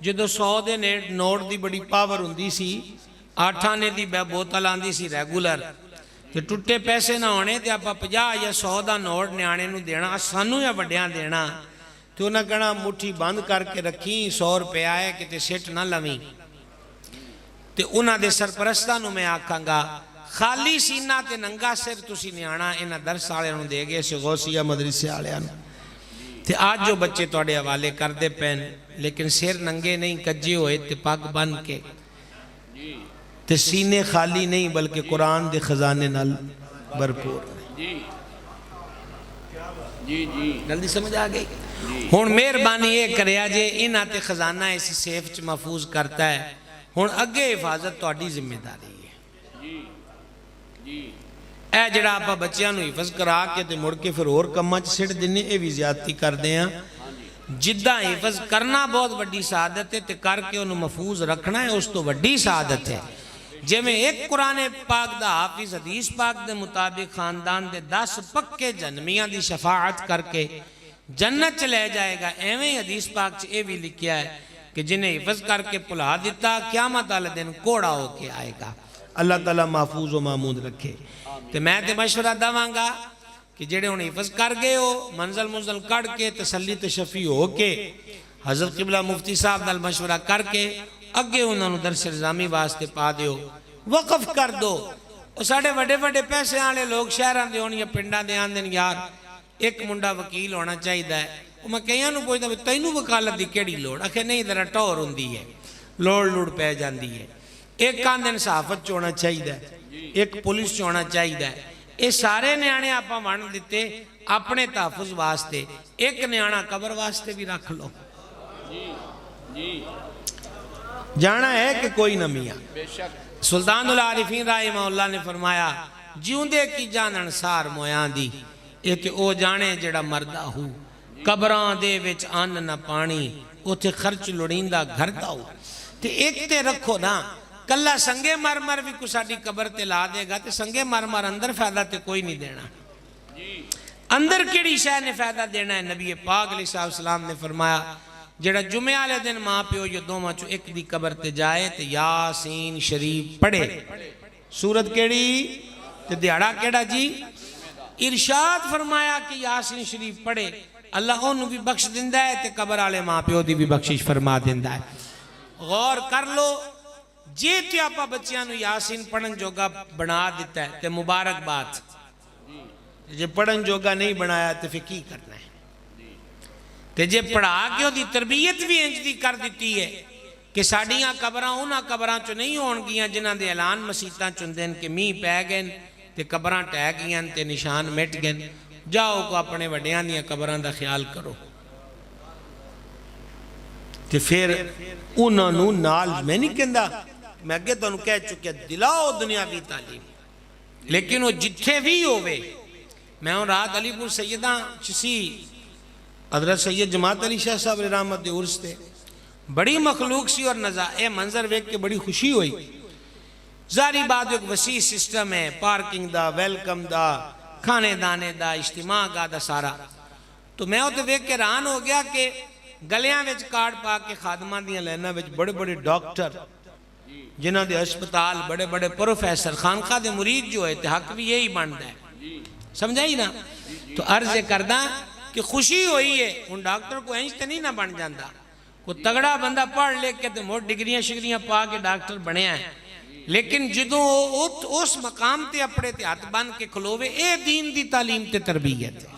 جدو 100 دے نوٹ دی بڑی پاور ہوندی سی، 8 آنے دی بوتل آندی سی ریگولر، تے ٹوٹے پیسے نہ ہونے تے آپ 50 یا 100 دا نوٹ نیانے نو دینا، سانو یا بڑیاں دینا، تے انہاں کہنا مٹھی بند کر کے رکھیں، 100 روپے آئے کہ تے سیٹ نہ لویں۔ تے انہاں دے سرپرستانوں میں آکھانگا خالی سینہ تے ننگا سر تسی نیانا انہاں درس آلے نو دے گئے سے غوثیہ مدرسے آلے نو۔ تے آج جو بچے توڑے حوالے کر دے پین لیکن سر ننگے نہیں کجے ہوئے تے پاک بن کے تے سینے خالی نہیں بلکہ قرآن دے خزانے نال بھرپور۔ جلدی سمجھ آ گئی؟ ہون مہربانی یہ کریا جے انہاں تے خزانہ اس سیف چ محفوظ کرتا ہے، ہون اگے حفاظت توڑی ذمہ داری ہے۔ اے جڑا آپا بچیاں نو حفظ کرا کے تے مڑ کے پھر اور کماں چ سڑ دینے، اے بھی زیادتی کر دیں۔ جدہ حفظ کرنا بہت بڑی سعادت ہے تے کر کے انہوں محفوظ رکھنا ہے اس تو بڑی سعادت ہے۔ جے میں ایک قرآن پاک دا حافظ حدیث پاک دے مطابق خاندان دے 10 پکے جنمیاں دی شفاعت کر کے جنت چلے جائے گا، ایویں ہی حدیث پاک چ اے بھی لکھیا ہے کہ جنہیں حفظ کر کے پلا دیتا قیامت والے دن کوڑا ہو کے آئے گا۔
اللہ تعالیٰ محفوظ و محمود رکھے۔
تو میں تے مشورہ دواں گا کہ جڑے انہیں حفظ کر گئے ہو منزل کڑ کے تسلی تشفی ہو کے حضرت قبلہ مفتی صاحب نال مشورہ کر کے اگے انہوں نے درس نظامی واسطے پا دیو، وقف کر دو۔ اور ساڑھے بڑے بڑے پیسے آنے لوگ شہران دے ہونی یا پنڈان دے آن دیں یار ایک منڈا وکیل ہونا چاہیے ہے۔ میں کہیاں نو پوچھتا ہے تینوں وکالت دی کیڑی لوڑ؟ آخر نہیں ذرا ٹور ہوندی ہے، لوڑ پہ جاندی ہے۔ ایک آندن صحافت چونا چاہیے ہے، ایک پولیس چونا چاہیے ہے۔ یہ سارے نیانے آپا ون دیتے اپنے تحفظ واسطے، ایک نیانا قبر واسطے بھی رکھ لو۔
جانا ہے کہ کوئی نہ میاں۔
سلطان العارفین رحمہ اللہ نے فرمایا جیوندے کی جانن سار مویاں دی ایک او جانے جڑا مردہ ہو، قبران دے وچ آن نہ پانی اوتھے خرچ لڑیندہ گھر دا ہو۔ تے ایک تے رکھو نا کلہ سنگے مرمر بھی کو ساڑی قبر تے لا دے گا تے سنگے مرمر اندر فائدہ تے کوئی نہیں دینا۔ اندر کیڑی شے نے فائدہ دینا ہے؟ نبی پاک علیہ السلام نے فرمایا جڑا جمعہ والے دن ماں پیو یا دوواں چوں ایک دی قبر تے جائے تے یاسین شریف پڑھے۔ سورت کیڑی تے دیہڑا کیڑا جی؟ ارشاد فرمایا کہ یاسین شریف پڑھے اللہ انہوں بھی بخش دیندہ ہے تے قبر والے ماں پیو دی بھی بخشش فرما دیندہ ہے۔ غور کر لو جے تے آپا بچیاں نو یاسین پڑھن جوگا بنا دیتا ہے تے مبارک بات،
جے پڑھن جوگا نہیں بنایا تو پھر کی کرنا ہے؟
تے جے پڑھا کے دی تربیت بھی انج دی کر دیتی ہے کہ ساڑیاں قبران انہاں قبران چو نہیں ہون گیاں جنہاں دے اعلان مسیطاں چندین کہ می پہ گئن تے قبران ٹہ گیاں تے نشان مٹ گئن، جاؤ کو اپنے وڈیان دیا قبران دا خیال کرو۔
تے پھر انہوں نے نال میں نہیں کہندہ، میں اگے تو انہوں کہہ چکے دلاؤ دنیاوی تعلیم،
لیکن وہ جتھے بھی ہوئے میں ہوں رات علی پور سیدہ چسی
حضرت سید جماعت علی شاہ صاحب رحمت دے عرص تے
بڑی مخلوق سی اور اے منظر ویک کے بڑی خوشی ہوئی۔ ظاہری بات ایک وسیع سسٹم ہے، پارکنگ دا، ویلکم دا، کھانے دانے دا، اجتماع دا سارا۔ تو میں ہوتے ویک کے ران ہو گیا کہ گلیاں وچ کارڈ پا کے خادمان دیاں لینا وچ بڑے بڑے ڈاکٹر جنہاں دے اسپتال بڑے بڑے پروفیسر خانقاہ دے مرید جو ہے تے حق بھی یہی بنتا ہے، سمجھائی نا؟ تو عرض کردہ کہ خوشی ہوئی ہے ان ڈاکٹر کو اینج تے نہیں نہ بن جاندہ، کوئی تگڑا بندہ پڑھ لے کے تے موٹ ڈگریاں شگریاں پا کے ڈاکٹر بنے ہیں، لیکن جدوں اس مقام تے اپنے تے ہاتھ بن کے کھلوے اے دین دی تعلیم تے تربیت ہے۔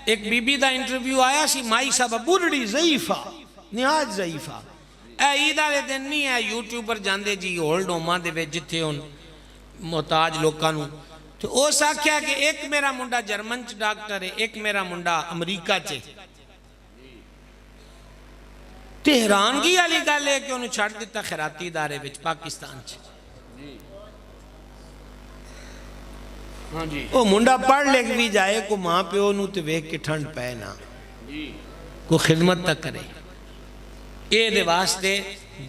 ایک بی بی دا انٹرویو آیا سی مائی صاحبہ بڑی ضعیفہ
نہایت ضعیفہ،
عید والے دن نہیں ہے یوٹیوبر جاندے جی ہولڈ ہوما دے وچ جتھے ان محتاج لوکاں نوں، تو او ساکھیا کہ ایک میرا منڈا جرمن چ ڈاکٹر ہے، ایک میرا منڈا امریکہ چے۔ تہرانگی والی گل ہے کہ انہوں چھڑ دیتا خیراتی ادارے وچ پاکستان چ۔
وہ منڈا پڑھ لے بھی جائے کو ماں پیو نو تے ویک کے ٹھنڈ پہ نا
کو خدمت تک کرے، اے دے واسطے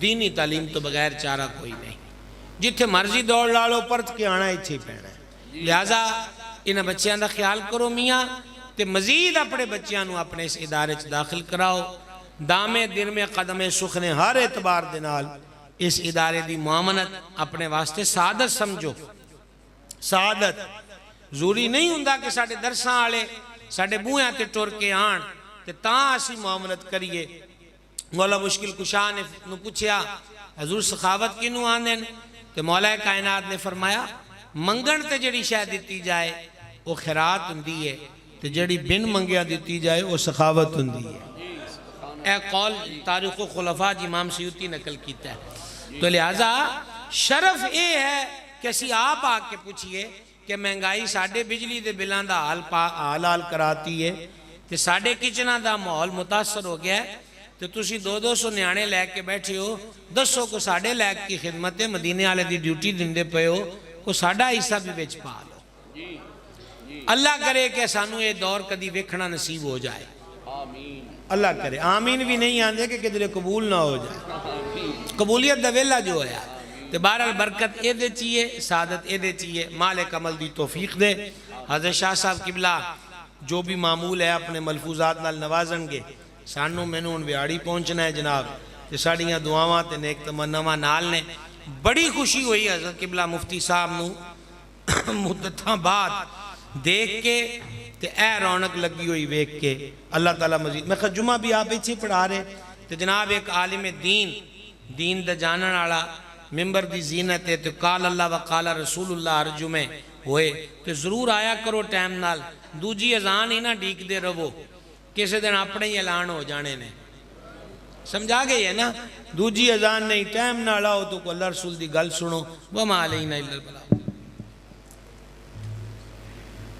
دینی تعلیم تو بغیر چارہ کوئی نہیں۔
جتھے مرضی دوڑ لالو پرت کے آنا ایتھے پینا ہے۔
لہذا انہاں بچیاں دا خیال کرو میاں تے مزید اپنے بچیاں نو اپنے اس ادارے چ داخل کراؤ، دامے دن میں قدم سخنے ہر اعتبار دنال اس ادارے دی معاملت اپنے واسطے سعادت سمجھو۔ سعادت ضروری نہیں ہوندہ کہ ساڑھے درساں آلے ساڑھے بویاں تے ٹور کے آن تے تاں اسی معاملت کریے۔ مولا مشکل کشاہ نے پوچھیا حضور سخاوت کینوں آندین تے مولا کائنات نے فرمایا منگن تے جڑی شاہ دیتی جائے وہ خیرات ہوندی ہے تے جڑی بن منگیا دیتی جائے وہ سخاوت ہوندی ہے۔ اے قول تاریخ و خلفاء امام سیوطی نقل کیتا ہے۔ تو لہذا شرف اے ہے کہ اسی آپ آ کے پوچھئے کہ مہنگائی ساڑھے بجلی دے بلان دا حال کراتی ہے تے ساڑھے کچنہ دا ماحول متاثر ہو گیا ہے تو تسی 200 نیانے لے کے بیٹھے ہو، 10 کو 1.5 لاکھ کی خدمت مدینے والے دی ڈیوٹی دندے پے ہو، کو ساڑھا حصہ بھی بیچ پا لو۔ اللہ کرے کہ سانو یہ دور کدی ویکھنا نصیب ہو جائے۔ آمین۔ اللہ کرے آمین بھی نہیں آندے کہ کدھر قبول نہ ہو جائے قبولیت دا ویلا جو ہے تو بہرحال برکت اے دے چیئے سعادت اے دے چیئے مالک عمل دی توفیق دے حضرت شاہ صاحب قبلہ جو بھی معمول ہے اپنے ملفوظات نال نوازن گے سانوں میں نے ان ویاڑی پہنچنا ہے جناب تے ساڑیاں دعاواں تے نیک تمناواں نال نے بڑی خوشی ہوئی حضرت قبلہ مفتی صاحب نو مدتاں بعد دیکھ کے تے اے رونق لگی ہوئی ویکھ کے اللہ تعالیٰ مزید میں جمعہ بھی آپ اچھی پڑھا رہے تے جناب ایک عالم دین دا جانن والا ممبر دی زینت ہے تو قال اللہ و قال رسول اللہ ہر جمعے ہوئے تو ضرور آیا کرو ٹائم نال دوجی اذان ہی نہ ڈیک دے رہو کسی دن اپنے ہی اعلان ہو جانے نے سمجھا گئی ہے نا دوجی اذان نہیں ٹائم نہ لاؤ تو اللہ رسول دی گل سنو وما علینا الا البلاغ